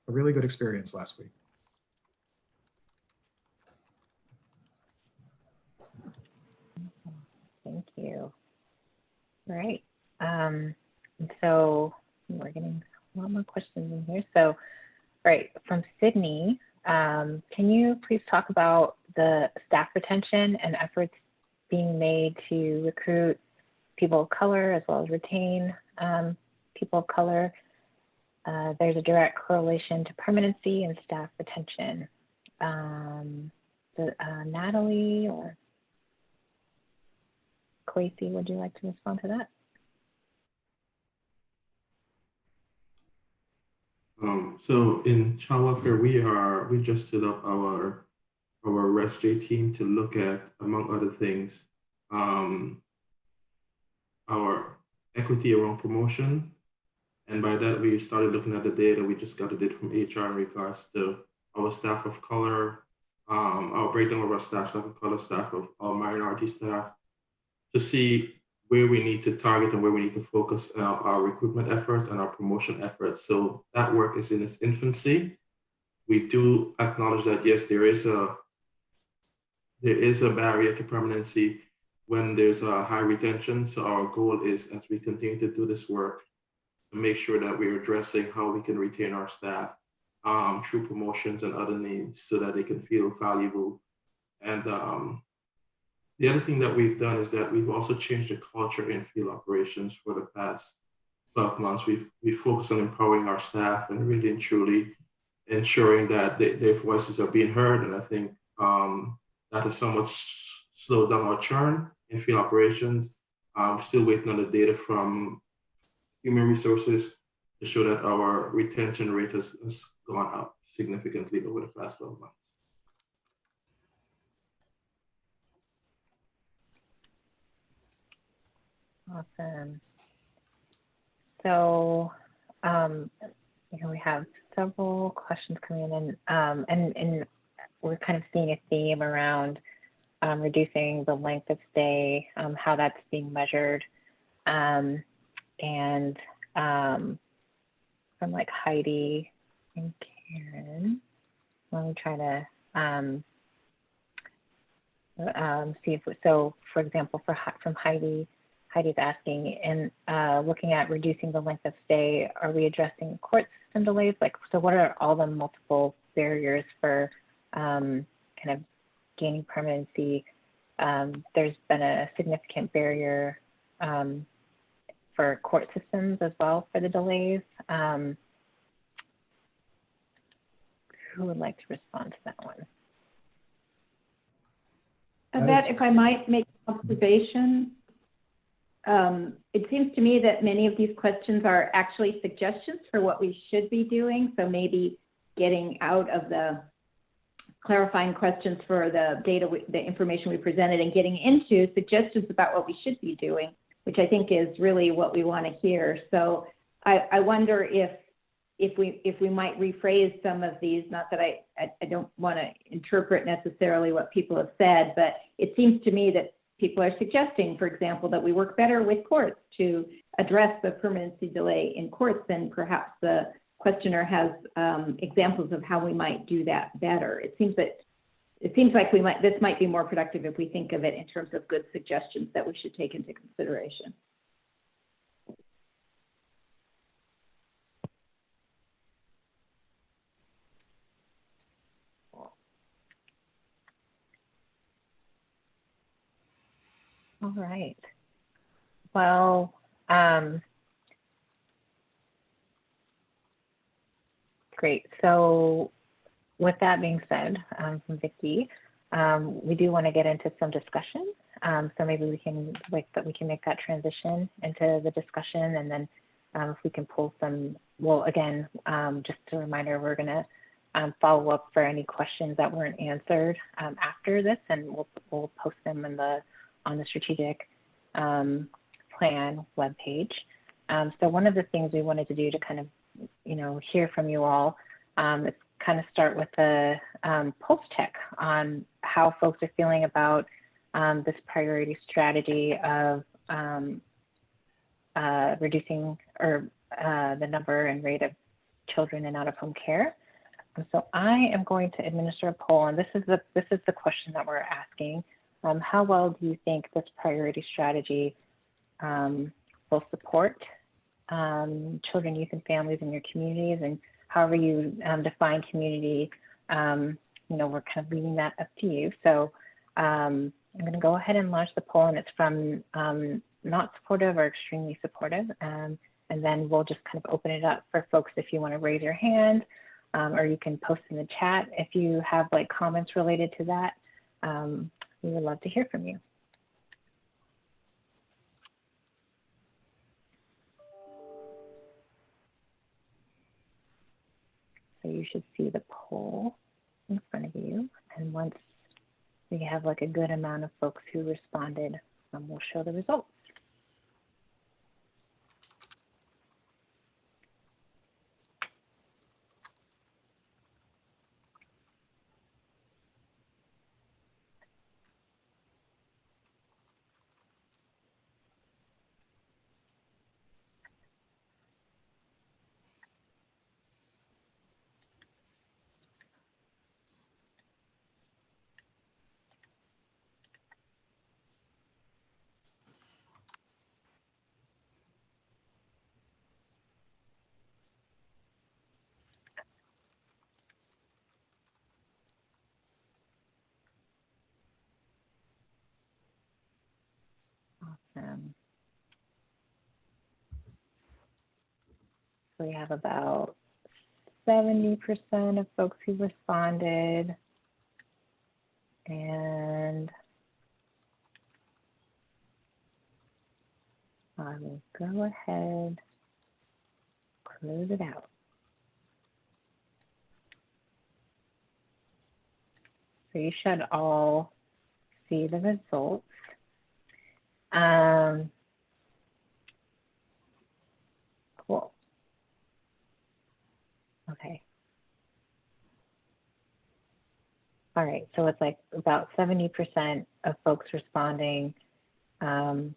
really good experience last week. Thank you. All right. So we're getting a lot more questions in here. So, right, from Sydney, can you please talk about the staff retention and efforts being made to recruit people of color as well as retain people of color? There's a direct correlation to permanency and staff retention. Natalie or Kwesi, would you like to respond to that? So in child welfare, we just set up our ResJ team to look at, among other things, our equity around promotion. And by that, we started looking at the data. We just got the data from HR in regards to our staff of color, our breakdown of our staff of color, staff of our minority staff, to see where we need to target and where we need to focus our recruitment efforts and our promotion efforts. So that work is in its infancy. We do acknowledge that, yes, there is a barrier to permanency when there's a high retention. So our goal is, as we continue to do this work, to make sure that we're addressing how we can retain our staff through promotions and other needs so that they can feel valuable. And the other thing that we've done is that we've also changed the culture in field operations for the past 12 months. We've focused on empowering our staff and really and truly ensuring that their voices are being heard. And I think that has somewhat slowed down our churn in field operations. Still waiting on the data from human resources to show that our retention rate has gone up significantly over the past 12 months. Awesome. So, we have several questions coming in, and we're kind of seeing a theme around reducing the length of stay, how that's being measured, and from like Heidi and Karen. Let me try to see if, so for example, from Heidi's asking, in looking at reducing the length of stay, are we addressing court system delays? Like, so what are all the multiple barriers for kind of gaining permanency? There's been a significant barrier for court systems as well for the delays. Who would like to respond to that one? Yvette, if I might make an observation, it seems to me that many of these questions are actually suggestions for what we should be doing. So maybe getting out of the clarifying questions for the data, the information we presented, and getting into suggestions about what we should be doing, which I think is really what we want to hear. So I wonder if we might rephrase some of these, not that I don't want to interpret necessarily what people have said, but it seems to me that people are suggesting, for example, that we work better with courts to address the permanency delay in courts, and perhaps the questioner has examples of how we might do that better. It seems like this might be more productive if we think of it in terms of good suggestions that we should take into consideration. All right. Well, great. So with that being said, from Vicki, we do want to get into some discussion. So maybe we can make that transition into the discussion, and then if we can pull some, well, again, just a reminder, we're going to follow up for any questions that weren't answered after this, and we'll post them on the strategic plan webpage. So one of the things we wanted to do to kind of, hear from you all is kind of start with a pulse check on how folks are feeling about this priority strategy of reducing the number and rate of children in out-of-home care. So I am going to administer a poll, and this is the question that we're asking. How well do you think this priority strategy will support children, youth, and families in your communities? And however you define community, we're kind of leaving that up to you. So I'm going to go ahead and launch the poll, and it's from not supportive or extremely supportive. And then we'll just kind of open it up for folks if you want to raise your hand, or you can post in the chat if you have like comments related to that. We would love to hear from you. So you should see the poll in front of you. And once we have like a good amount of folks who responded, we'll show the results. Awesome. So we have about 70% of folks who responded, and I will go ahead, close it out. So you should all see the results. Cool. Okay. All right, so it's like about 70% of folks responding. You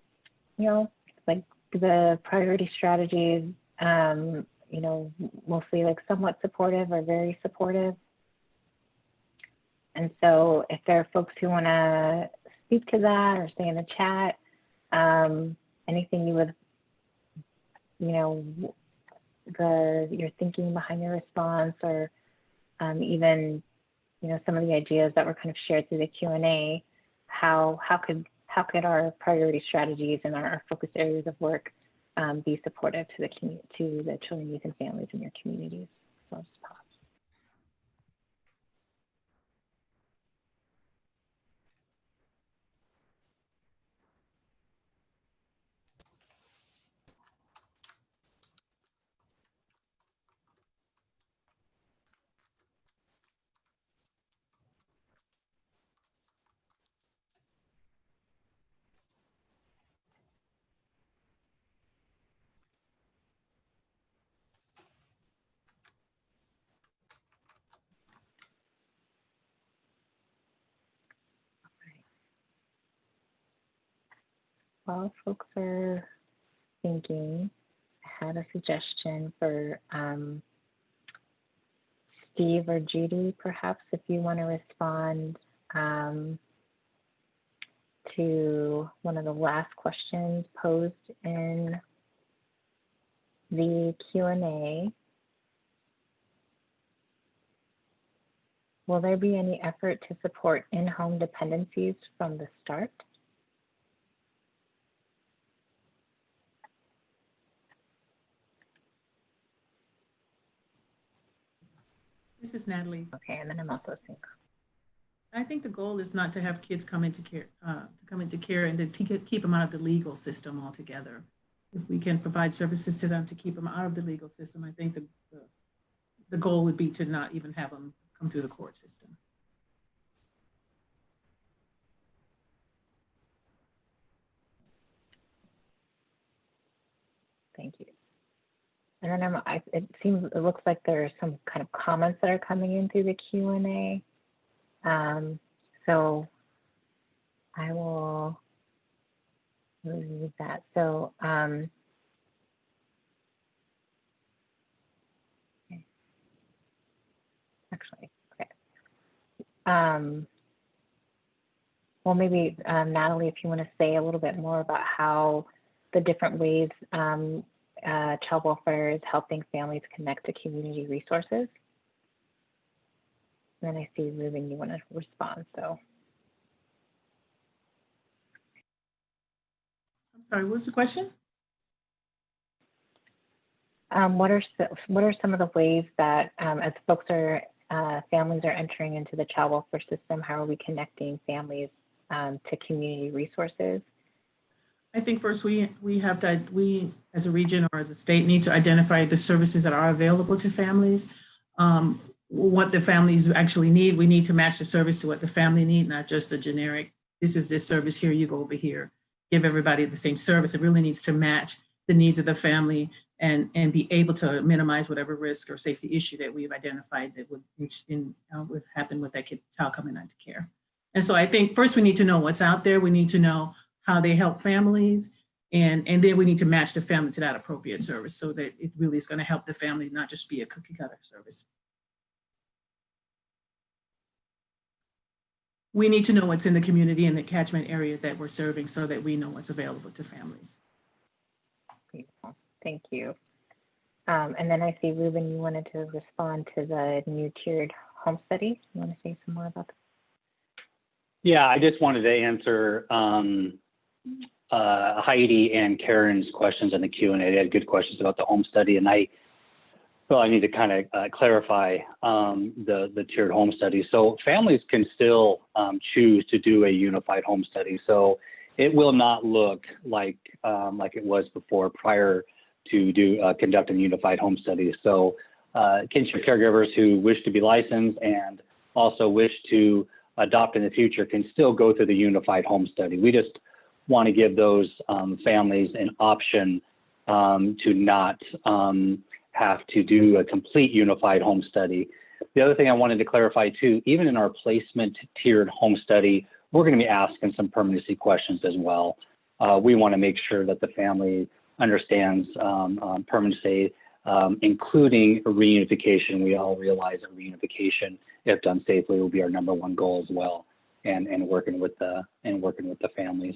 know, like the priority strategies, you know, mostly like somewhat supportive or very supportive. And so if there are folks who want to speak to that or say in the chat, anything you would, you know, your thinking behind your response, or even, you know, some of the ideas that were kind of shared through the Q&A, how could our priority strategies and our focus areas of work be supportive to the children, youth, and families in your communities? So I'll just pause. While folks are thinking, I had a suggestion for Steve or Judy, perhaps, if you want to respond to one of the last questions posed in the Q&A. Will there be any effort to support in-home dependencies from the start? This is Natalie. Okay, and then I'm also seeing. I think the goal is not to have kids come into care, and to keep them out of the legal system altogether. If we can provide services to them to keep them out of the legal system, I think the goal would be to not even have them come through the court system. Thank you. And then it looks like there are some kind of comments that are coming in through the Q&A. So I will read that. So okay. Actually, okay. Well, maybe Natalie, if you want to say a little bit more about how the different ways child welfare is helping families connect to community resources. And then I see Ruben, you want to respond, so. I'm sorry, what's the question? What are some of the ways that as folks are, families are entering into the child welfare system, how are we connecting families to community resources? I think first we as a region or as a state need to identify the services that are available to families. What the families actually need. We need to match the service to what the family need, not just a generic, this is this service here, you go over here, give everybody the same service. It really needs to match the needs of the family and be able to minimize whatever risk or safety issue that we've identified that would happen with that child coming into care. And so I think first we need to know what's out there. We need to know how they help families, and then we need to match the family to that appropriate service so that it really is going to help the family, not just be a cookie cutter service. We need to know what's in the community and the catchment area that we're serving so that we know what's available to families. Beautiful. Thank you. And then I see, Ruben, you wanted to respond to the new tiered home study. You want to say some more about that? Yeah, I just wanted to answer Heidi and Karen's questions in the Q&A. They had good questions about the home study, and I need to kind of clarify the tiered home study. So families can still choose to do a unified home study. So it will not look like it was before prior conduct a unified home study. So kinship caregivers who wish to be licensed and also wish to adopt in the future can still go through the unified home study. We just want to give those families an option to not have to do a complete unified home study. The other thing I wanted to clarify too, even in our placement tiered home study, we're going to be asking some permanency questions as well. We want to make sure that the family understands permanency, including reunification. We all realize that reunification, if done safely, will be our #1 goal as well, and working with the families.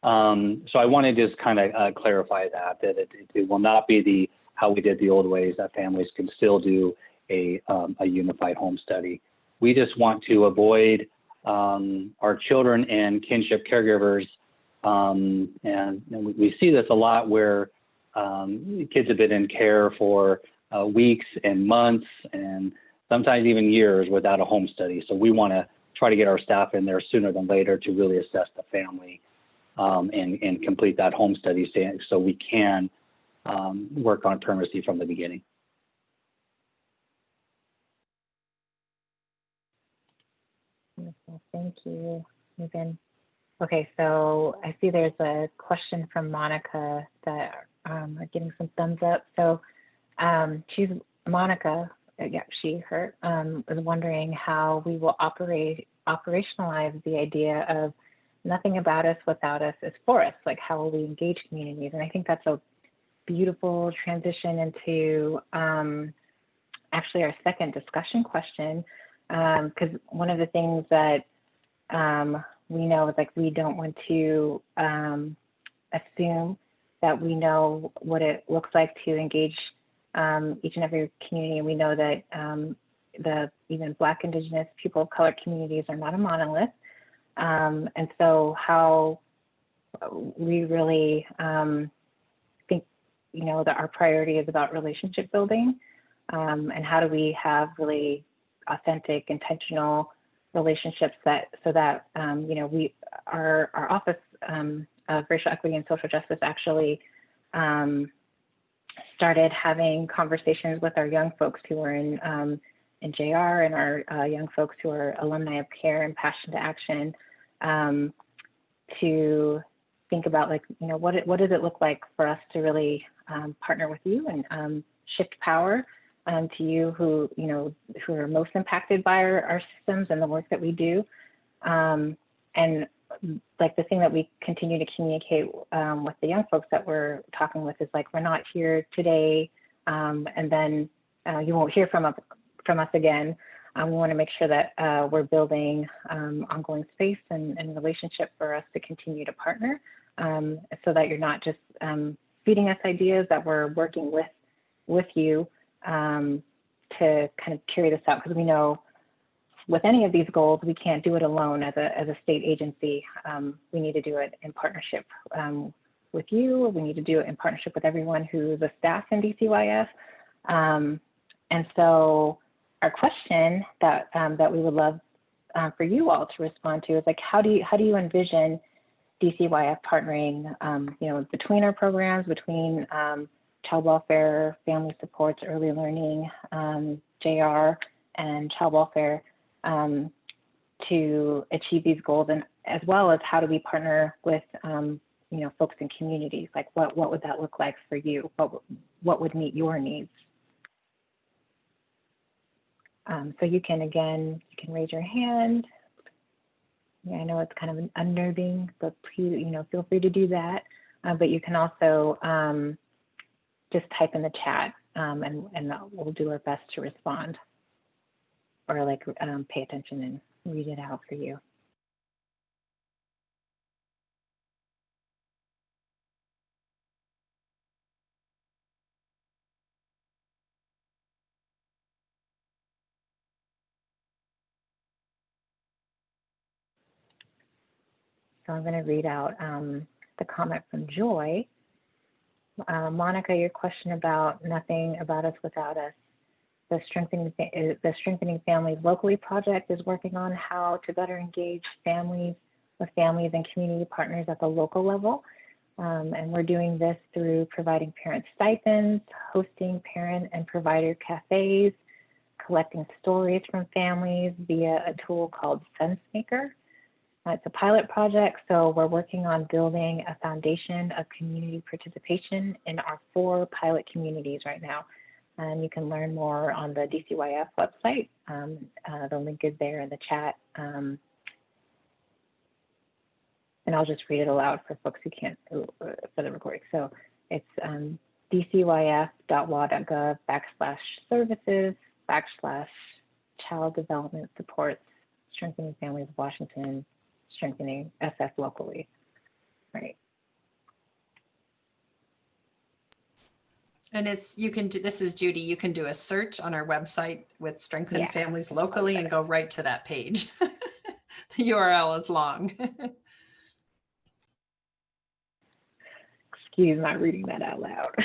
So I want to just kind of clarify that it will not be how we did the old ways, that families can still do a unified home study. We just want to avoid our children and kinship caregivers, and we see this a lot where kids have been in care for weeks and months and sometimes even years without a home study. So we want to try to get our staff in there sooner than later to really assess the family and complete that home study so we can work on permanency from the beginning. Wonderful. Thank you, Megan. Okay, so I see there's a question from Monica that are getting some thumbs up. So Monica, her, is wondering how we will operationalize the idea of nothing about us without us is for us. Like, how will we engage communities? And I think that's a beautiful transition into actually our second discussion question, because one of the things that we know is, like, we don't want to assume that we know what it looks like to engage each and every community. We know that even Black, Indigenous, people of color communities are not a monolith. And so how we really think, that our priority is about relationship building, and how do we have really authentic, intentional relationships so that our office of racial equity and social justice actually started having conversations with our young folks who are in JR, and our young folks who are alumni of CARE and Passion to Action, to think about, like, what does it look like for us to really partner with you and shift power to you who are most impacted by our systems and the work that we do. And like, the thing that we continue to communicate with the young folks that we're talking with is, like, we're not here today and then you won't hear from us again. We want to make sure that we're building ongoing space and relationship for us to continue to partner, so that you're not just feeding us ideas, that we're working with you to kind of carry this out, because we know with any of these goals, we can't do it alone as a state agency. We need to do it in partnership with you. We need to do it in partnership with everyone who's a staff in DCYF. And so our question that we would love for you all to respond to is, like, how do you envision DCYF partnering, between our programs, between child welfare, family supports, early learning, JR, and child welfare, to achieve these goals, and as well as how do we partner with folks in communities? Like, what would that look like for you? What would meet your needs? So you can raise your hand. Yeah, I know it's kind of unnerving, but please, feel free to do that. But you can also just type in the chat, and we'll do our best to respond, or like pay attention and read it out for you. So I'm going to read out the comment from Joy. Monica, your question about nothing about us without us. The Strengthening Families Locally project is working on how to better engage families and community partners at the local level. And we're doing this through providing parent stipends, hosting parent and provider cafes, collecting stories from families via a tool called SenseMaker. It's a pilot project, so we're working on building a foundation of community participation in our 4 pilot communities right now. And you can learn more on the DCYF website. The link is there in the chat. And I'll just read it aloud for folks who can't, for the recording. So it's dcyf.law.gov/services/child development supports strengthening families of Washington, strengthening SS locally, right? And it's, you can do, this is Judy, you can do a search on our website with Strengthen Yeah. Families Locally and go right to that page. The URL is long. Excuse my reading that out loud.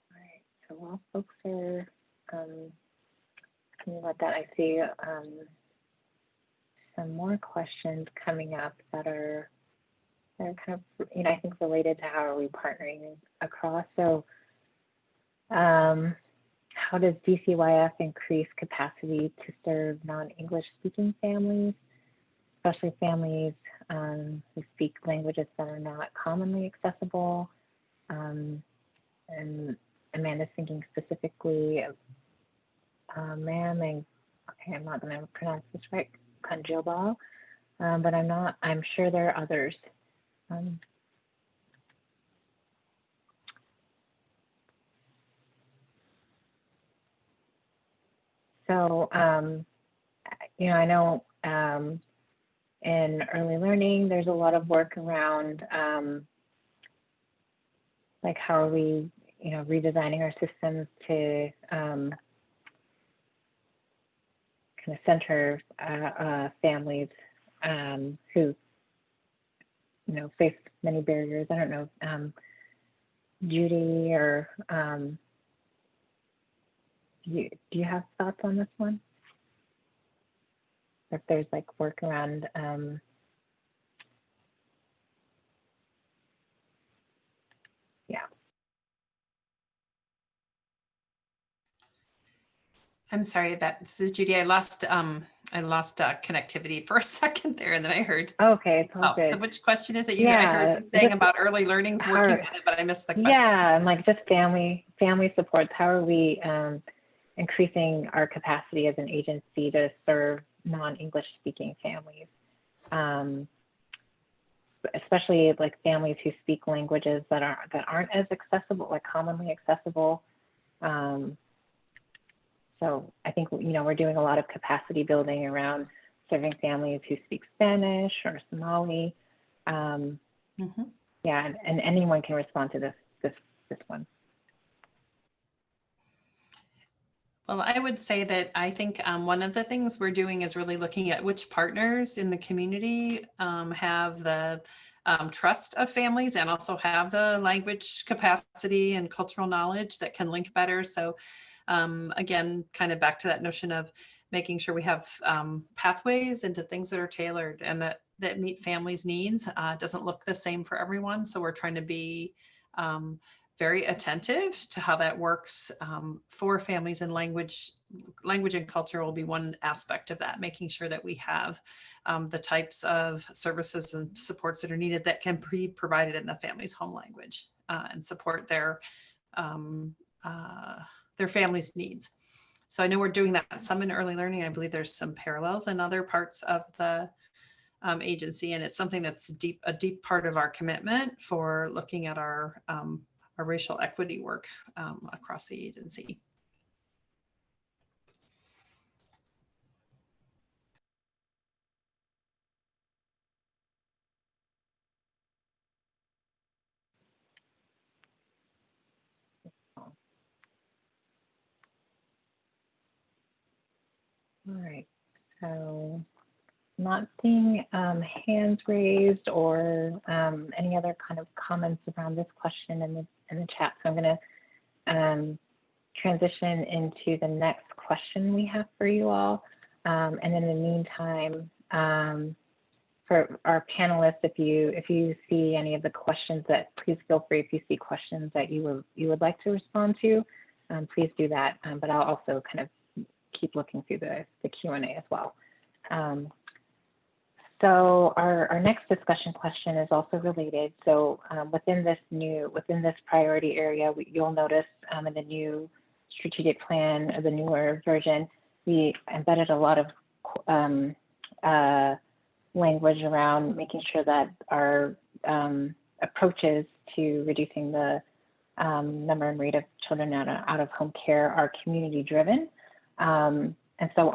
All right, so while folks are thinking about that, I see some more questions coming up that are kind of, I think related to how are we partnering across. So how does DCYF increase capacity to serve non-English speaking families, especially families who speak languages that are not commonly accessible? And Amanda's thinking specifically of ma'am, and okay, I'm not going to pronounce this right, Kanjilbal, but I'm sure there are others. So, I know in early learning, there's a lot of work around like how are we, redesigning our systems to kind of center families who, face many barriers. I don't know, Judy or do you have thoughts on this one? If there's like work around yeah. I'm sorry that this is Judy. I lost connectivity for a second there, and then I heard. Okay, it's all Oh, so good. which question is it? I heard you saying about early learnings working on it, but I missed the question. Yeah, and like just family supports. How are we increasing our capacity as an agency to serve non-English speaking families, especially like families who speak languages that aren't as accessible, like commonly accessible. So I think, we're doing a lot of capacity building around serving families who speak Spanish or Somali. Yeah, and anyone can respond to this one. Well, I would say that I think one of the things we're doing is really looking at which partners in the community have the trust of families and also have the language capacity and cultural knowledge that can link better. So again, kind of back to that notion of making sure we have pathways into things that are tailored and that meet families' needs. It doesn't look the same for everyone. So we're trying to be very attentive to how that works for families, and language and culture will be one aspect of that, making sure that we have the types of services and supports that are needed that can be provided in the family's home language and support their family's needs. So I know we're doing that some in early learning. I believe there's some parallels in other parts of the agency, and it's something that's a deep part of our commitment for looking at our racial equity work across the agency. All right, so not seeing hands raised or any other kind of comments around this question in the chat. So I'm going to transition into the next question we have for you all. And in the meantime, for our panelists, if you see any of the questions, that please feel free, if you see questions that you would like to respond to, please do that. But I'll also kind of keep looking through the Q&A as well. So our next discussion question is also related. So within this priority area, you'll notice in the new strategic plan, or the newer version, we embedded a lot of language around making sure that our approaches to reducing the number and rate of children out of home care are community driven. And so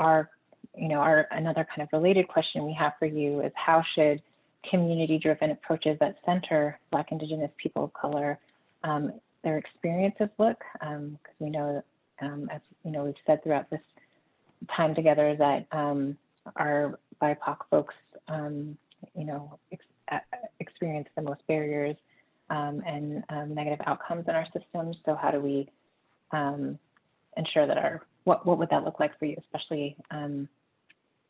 another kind of related question we have for you is, how should community-driven approaches that center Black, Indigenous people of color, their experiences look? Because we know, as we've said throughout this time together, that our BIPOC folks, experience the most barriers and negative outcomes in our systems. So how do we ensure that what would that look like for you, especially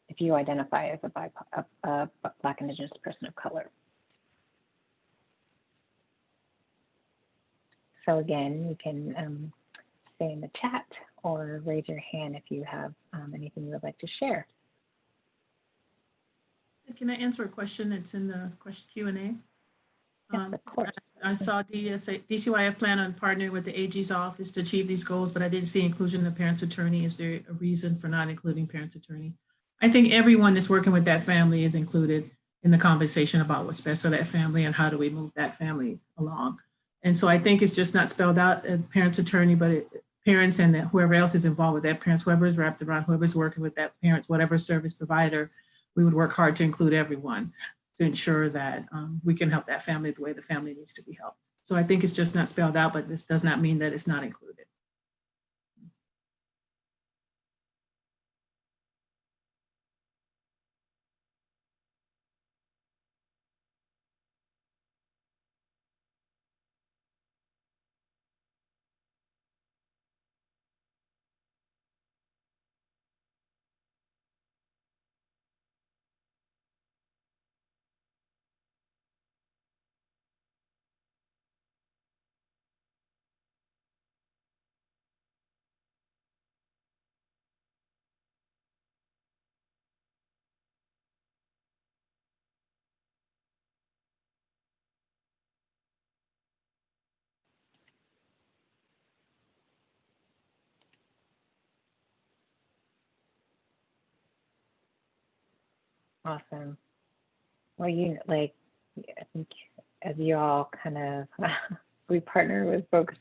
if you identify as a Black, Indigenous person of color? So again, you can say in the chat or raise your hand if you have anything you would like to share. Can I answer a question that's in the Q&A? Yes, of course. I saw DCYF plan on partnering with the AG's office to achieve these goals, but I didn't see inclusion of parent's attorney. Is there a reason for not including parent's attorney? I think everyone that's working with that family is included in the conversation about what's best for that family and how do we move that family along. And so I think it's just not spelled out as parent's attorney, but parents and whoever else is involved with that, parents, whoever is wrapped around, whoever's working with that parent, whatever service provider, we would work hard to include everyone to ensure that we can help that family the way the family needs to be helped. So I think it's just not spelled out, but this does not mean that it's not included. Awesome. Well, I think as you all kind of, we partner with folks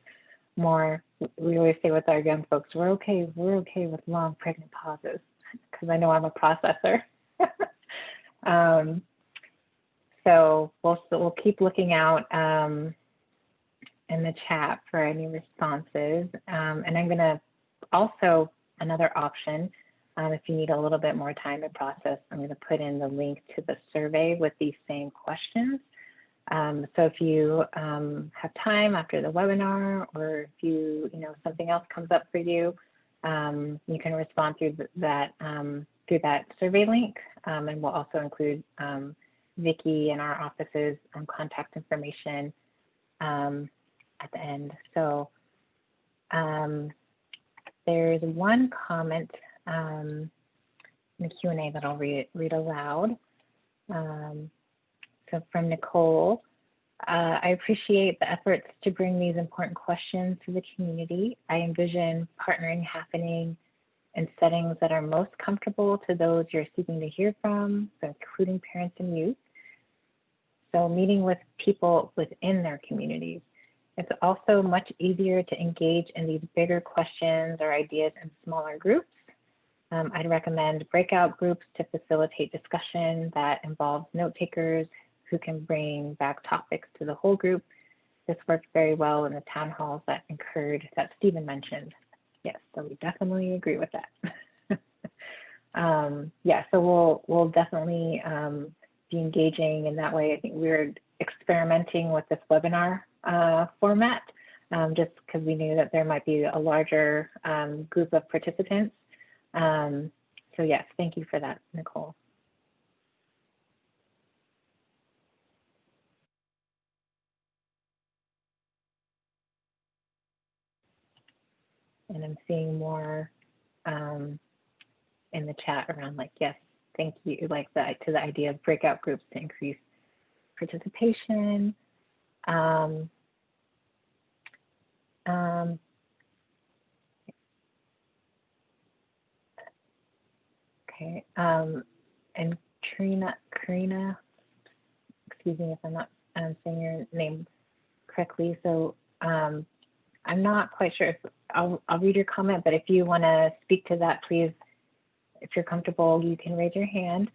more, we always say with our young folks, we're okay with long pregnant pauses, because I know I'm a processor. So we'll keep looking out in the chat for any responses. And I'm gonna also, another option, if you need a little bit more time to process, I'm going to put in the link to the survey with these same questions. So if you have time after the webinar, or if something else comes up for you, you can respond through that survey link, and we'll also include Vicki and our office's contact information at the end. So there's one comment in the Q&A that I'll read aloud. So from Nicole, I appreciate the efforts to bring these important questions to the community. I envision partnering happening in settings that are most comfortable to those you're seeking to hear from, so including parents and youth. So meeting with people within their communities. It's also much easier to engage in these bigger questions or ideas in smaller groups. I'd recommend breakout groups to facilitate discussion that involves note takers who can bring back topics to the whole group. This worked very well in the town halls that Stephen mentioned. Yes, so we definitely agree with that. Yeah, so we'll definitely be engaging in that way. I think we're experimenting with this webinar format just because we knew that there might be a larger group of participants. So yes, thank you for that, Nicole. And I'm seeing more in the chat around like, yes, thank you, like to the idea of breakout groups to increase participation. Okay, and Karina, excuse me if I'm not saying your name correctly. So I'm not quite sure if I'll read your comment, but if you want to speak to that, please, if you're comfortable, you can raise your hand.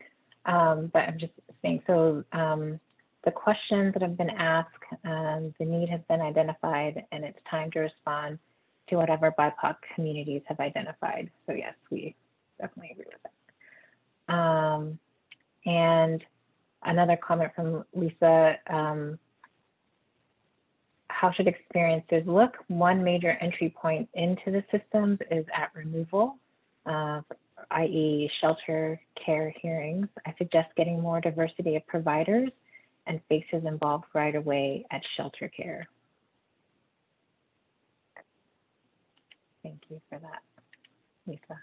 But I'm just saying, so the questions that have been asked, the need has been identified, and it's time to respond to whatever BIPOC communities have identified. So yes, we definitely agree with that. And another comment from Lisa, how should experiences look? One major entry point into the systems is at removal, i.e. shelter care hearings. I suggest getting more diversity of providers and faces involved right away at shelter care. Thank you for that, Lisa.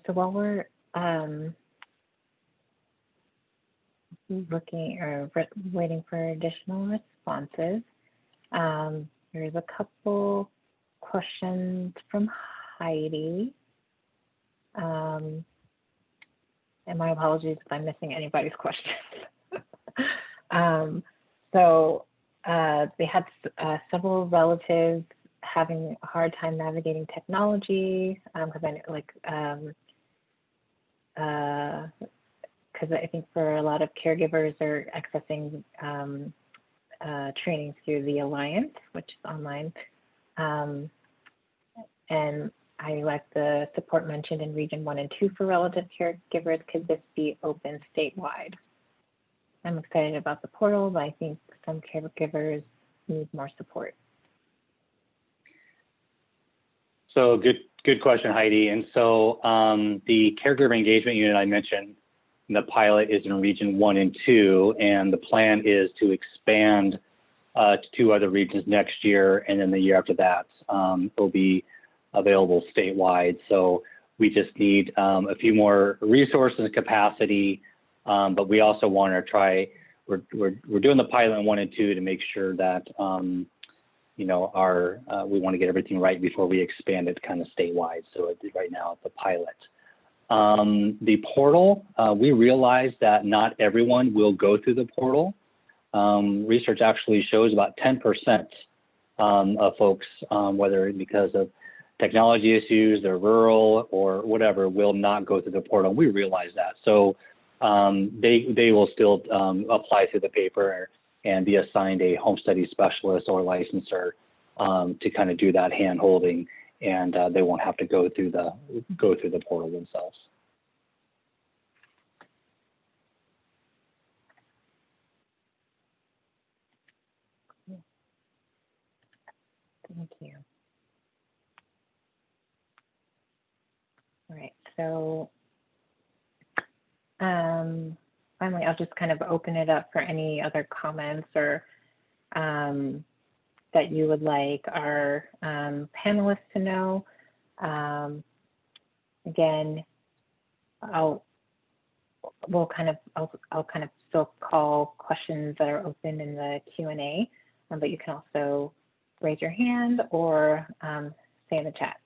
So while we're looking or waiting for additional responses, there's a couple questions from Heidi. And my apologies if I'm missing anybody's questions. So they had several relatives having a hard time navigating technology because I like because I think for a lot of caregivers are accessing trainings through the Alliance, which is online. And I like the support mentioned in Region 1 and 2 for relative caregivers. Could this be open statewide? I'm excited about the portal, but I think some caregivers need more support. So good question, Heidi. And so the caregiver engagement unit I mentioned, the pilot is in Region 1 and 2, and the plan is to expand to 2 other regions next year, and then the year after that will be available statewide. So we just need a few more resources and capacity, but we also want to try. We're doing the pilot in 1 and 2 to make sure that you know we want to get everything right before we expand it kind of statewide. So right now it's a pilot. The portal, we realize that not everyone will go through the portal. Research actually shows about 10% of folks, whether because of technology issues, they're rural or whatever, will not go through the portal. We realize that. So they will still apply through the paper and be assigned a home study specialist or licensor to kind of do that hand holding, and they won't have to go through the portal themselves. Thank you. All right, so finally, I'll just kind of open it up for any other comments or that you would like our panelists to know. Again, I'll kind of still call questions that are open in the Q&A, but you can also raise your hand or say in the chat.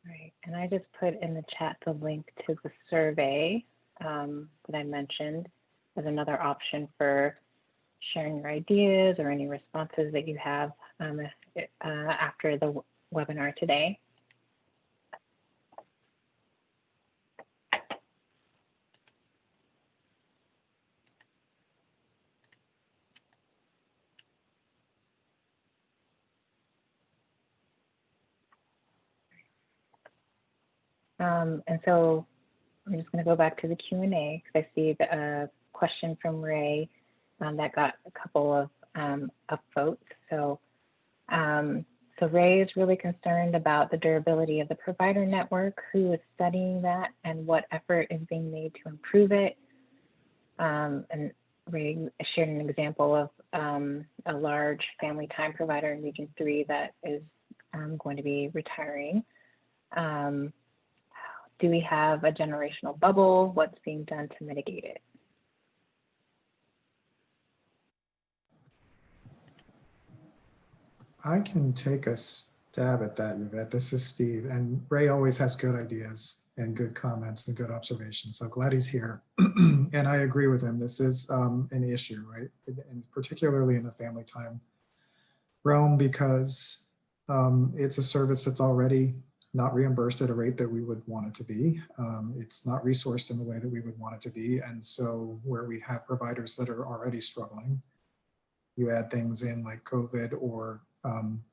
Right, and I just put in the chat the link to the survey that I mentioned as another option for sharing your ideas or any responses that you have after the webinar today. And so I'm just going to go back to the Q&A because I see a question from Ray that got a couple of upvotes. So, so Ray is really concerned about the durability of the provider network, who is studying that, and what effort is being made to improve it. And Ray shared an example of a large family time provider in Region 3 that is going to be retiring. Do we have a generational bubble? What's being done to mitigate it? I can take a stab at that, Yvette. This is Steve, and Ray always has good ideas and good comments and good observations. So glad he's here. And I agree with him. This is an issue, right? And particularly in the family time realm, because it's a service that's already not reimbursed at a rate that we would want it to be. It's not resourced in the way that we would want it to be. And so where we have providers that are already struggling, you add things in like COVID or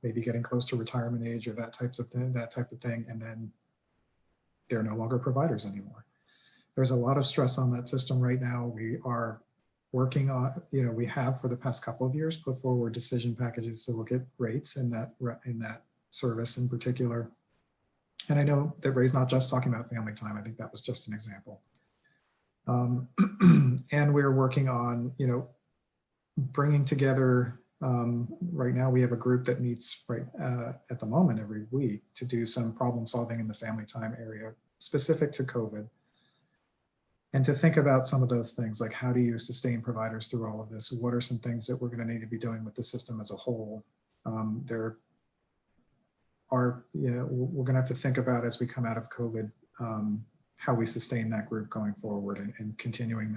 maybe getting close to retirement age or that type of thing, and then they're no longer providers anymore. There's a lot of stress on that system right now. We are working on, we have for the past couple of years put forward decision packages to look at rates in that service in particular. And I know that Ray's not just talking about family time. I think that was just an example. And we're working on, bringing together, right now we have a group that meets at the moment every week to do some problem solving in the family time area specific to COVID. And to think about some of those things, like how do you sustain providers through all of this? What are some things that we're going to need to be doing with the system as a whole? There are, we're going to have to think about as we come out of COVID, how we sustain that group going forward and continuing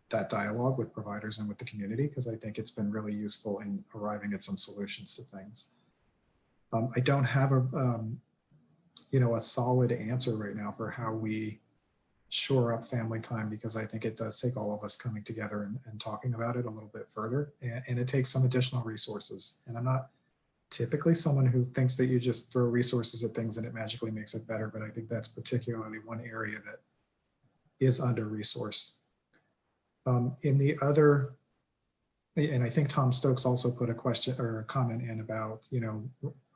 that dialogue with providers and with the community, because I think it's been really useful in arriving at some solutions to things. I don't have a solid answer right now for how we shore up family time, because I think it does take all of us coming together and talking about it a little bit further, and it takes some additional resources. And I'm not typically someone who thinks that you just throw resources at things and it magically makes it better, but I think that's particularly one area that is under-resourced. In the other, and I think Tom Stokes also put a question or a comment in about,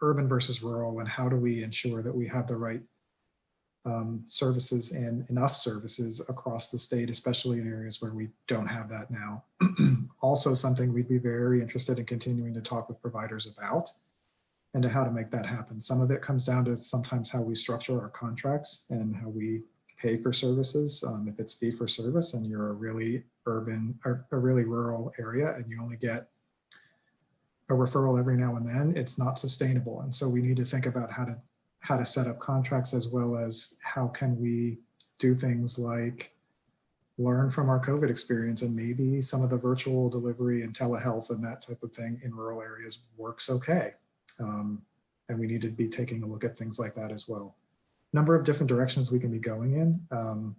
urban versus rural, and how do we ensure that we have the right services and enough services across the state, especially in areas where we don't have that now. Also something we'd be very interested in continuing to talk with providers about and to how to make that happen. Some of it comes down to sometimes how we structure our contracts and how we pay for services. If it's fee for service and you're a really urban or a really rural area and you only get a referral every now and then, it's not sustainable. And so we need to think about how to set up contracts, as well as how can we do things like learn from our COVID experience, and maybe some of the virtual delivery and telehealth and that type of thing in rural areas works okay. And we need to be taking a look at things like that as well. Number of different directions we can be going in.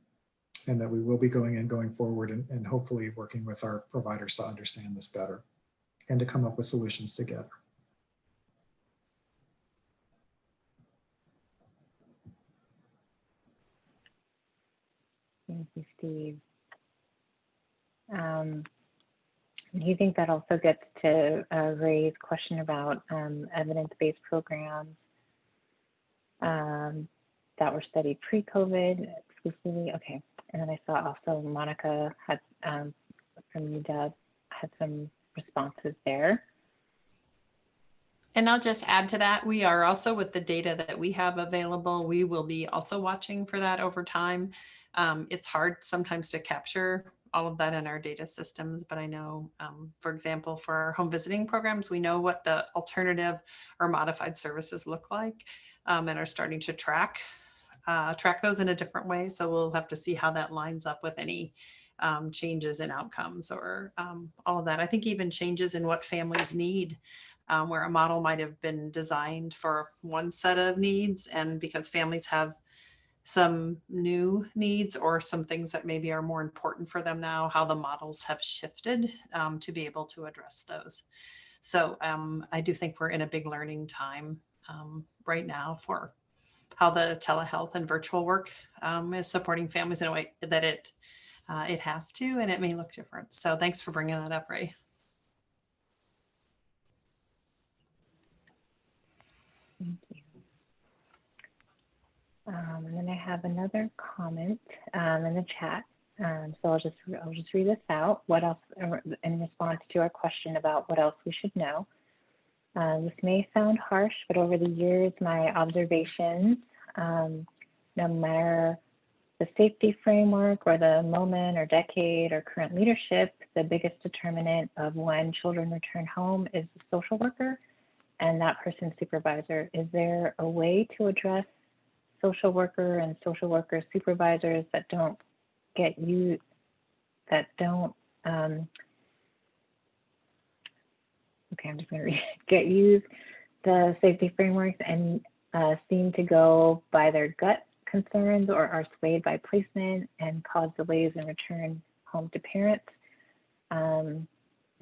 and that we will be going forward and hopefully working with our providers to understand this better and to come up with solutions together. Thank you, Steve. Do you think that also gets to Ray's question about evidence-based programs that were studied pre-COVID exclusively? Okay, and then I saw also Monica had from UW had some responses there. And I'll just add to that, we are also, with the data that we have available, we will be also watching for that over time. It's hard sometimes to capture all of that in our data systems, but I know, for example, for our home visiting programs, we know what the alternative or modified services look like, and are starting to track those in a different way. So we'll have to see how that lines up with any changes in outcomes or all of that. I think even changes in what families need, where a model might have been designed for one set of needs, and because families have some new needs or some things that maybe are more important for them now, how the models have shifted to be able to address those. So I do think we're in a big learning time right now for how the telehealth and virtual work is supporting families in a way that it has to, and it may look different. So thanks for bringing that up, Ray. Thank you. And then I have another comment in the chat. So I'll just read this out. What else, in response to our question about what else we should know. This may sound harsh, but over the years, my observations, no matter the safety framework or the moment or decade or current leadership, the biggest determinant of when children return home is the social worker and that person's supervisor. Is there a way to address social worker and social worker supervisors that don't get used, that don't, okay, I'm just gonna read, get used the safety frameworks and seem to go by their gut concerns or are swayed by placement and cause delays in return home to parents? For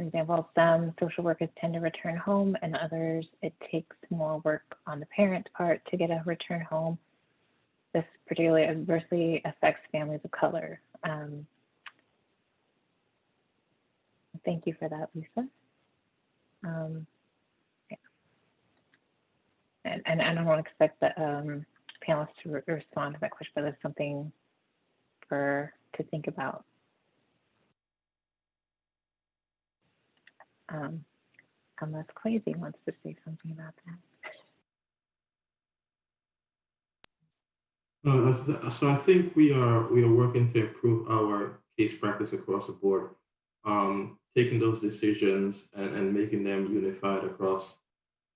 example, some social workers tend to return home and others, it takes more work on the parent's part to get a return home. This particularly adversely affects families of color. Thank you for that, Lisa. Yeah. And I don't expect the panelists to respond to that question, but it's something to think about. Unless Kwesi wants to say something about that. So I think we are working to improve our case practice across the board, taking those decisions and making them unified across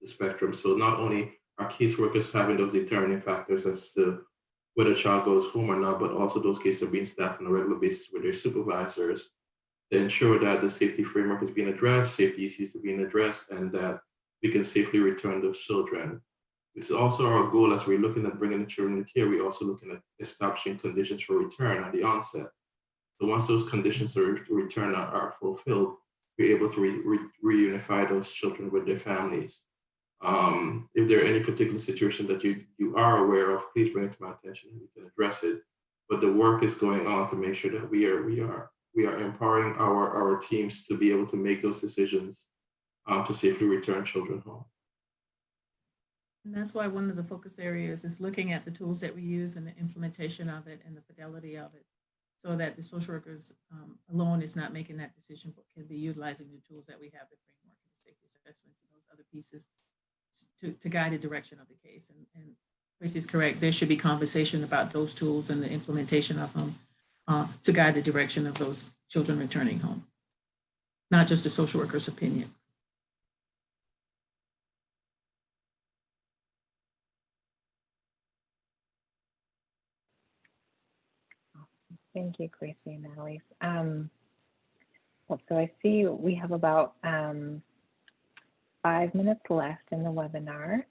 the spectrum. So not only are caseworkers having those determining factors as to whether a child goes home or not, but also those cases are being staffed on a regular basis with their supervisors to ensure that the safety framework is being addressed, safety issues are being addressed, and that we can safely return those children. It's also our goal as we're looking at bringing the children to care, we're also looking at establishing conditions for return at the onset. So once those conditions to return are fulfilled, we're able to reunify those children with their families. If there are any particular situation that you are aware of, please bring it to my attention and we can address it. But the work is going on to make sure that we are empowering our teams to be able to make those decisions to safely return children home. And that's why one of the focus areas is looking at the tools that we use and the implementation of it and the fidelity of it, so that the social workers alone is not making that decision, but can be utilizing the tools that we have, the framework and the safety assessments and those other pieces to guide the direction of the case. And Tracy is correct. There should be conversation about those tools and the implementation of them to guide the direction of those children returning home, not just the social worker's opinion. Thank you, Gracie and Natalie. Well, so I see we have about 5 minutes left in the webinar.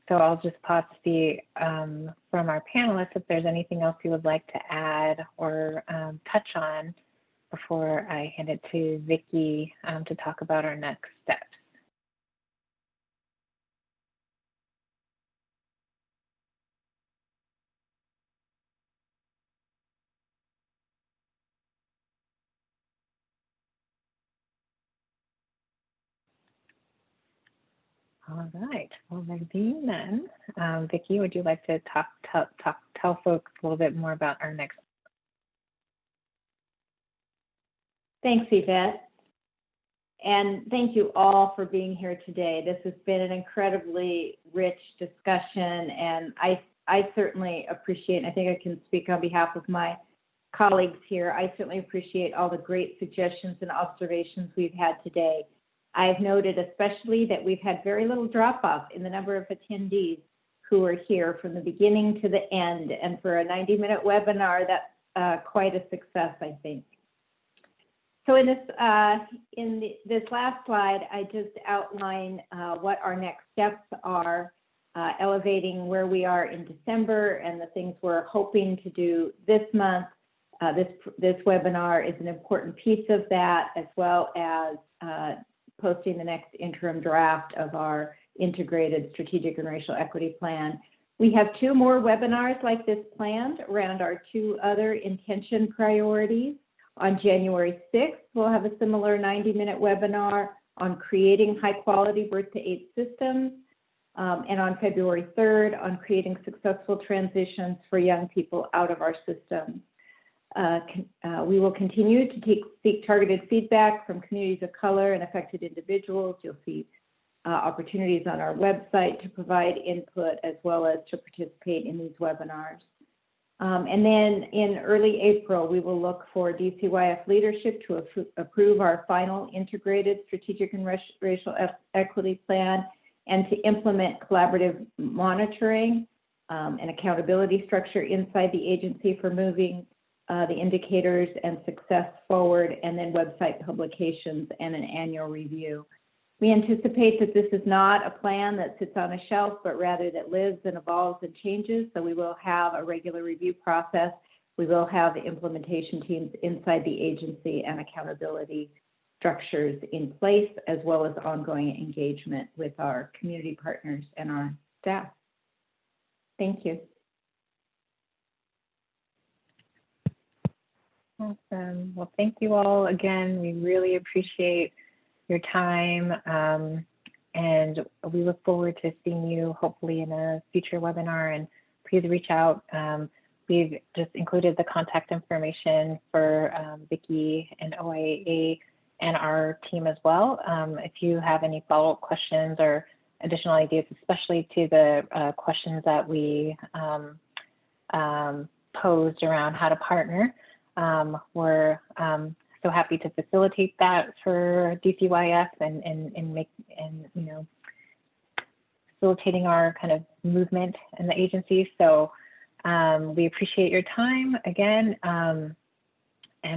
So I'll just pause to see from our panelists if there's anything else you would like to add or touch on before I hand it to Vicki to talk about our next steps. All right, well, Nadine then. Vicki, would you like to tell folks a little bit more about our next? Thanks, Yvette. And thank you all for being here today. This has been an incredibly rich discussion, and I certainly appreciate, and I think I can speak on behalf of my colleagues here, I certainly appreciate all the great suggestions and observations we've had today. I've noted especially that we've had very little drop-off in the number of attendees who are here from the beginning to the end. And for a 90-minute webinar, that's quite a success, I think. So in this last slide, I just outline what our next steps are, elevating where we are in December and the things we're hoping to do this month. This webinar is an important piece of that, as well as posting the next interim draft of our integrated strategic and racial equity plan. We have 2 more webinars like this planned around our 2 other intention priorities. On January 6th, we'll have a similar 90-minute webinar on creating high-quality birth-to-8 systems, and on February 3rd on creating successful transitions for young people out of our systems. We will continue to seek targeted feedback from communities of color and affected individuals. You'll see opportunities on our website to provide input as well as to participate in these webinars. And then in early April, we will look for DCYF Leadership to approve our final integrated strategic and racial equity plan and to implement collaborative monitoring and accountability structure inside the agency for moving the indicators and success forward, and then website publications and an annual review. We anticipate that this is not a plan that sits on a shelf, but rather that lives and evolves and changes. So we will have a regular review process. We will have the implementation teams inside the agency and accountability structures in place, as well as ongoing engagement with our community partners and our staff. Thank you. Awesome. Well, thank you all again. We really appreciate your time, and we look forward to seeing you hopefully in a future webinar, and please reach out. We've just included the contact information for Vicki and OIAA and our team as well. If you have any follow-up questions or additional ideas, especially to the questions that we posed around how to partner, we're so happy to facilitate that for DCYF and facilitating our kind of movement in the agency. So we appreciate your time again, and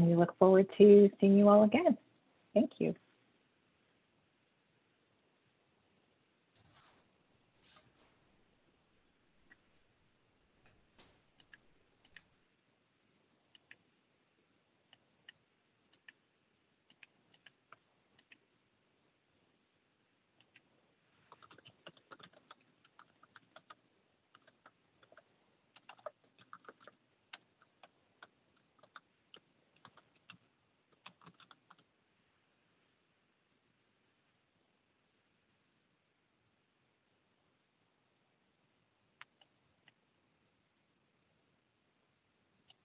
we look forward to seeing you all again. Thank you.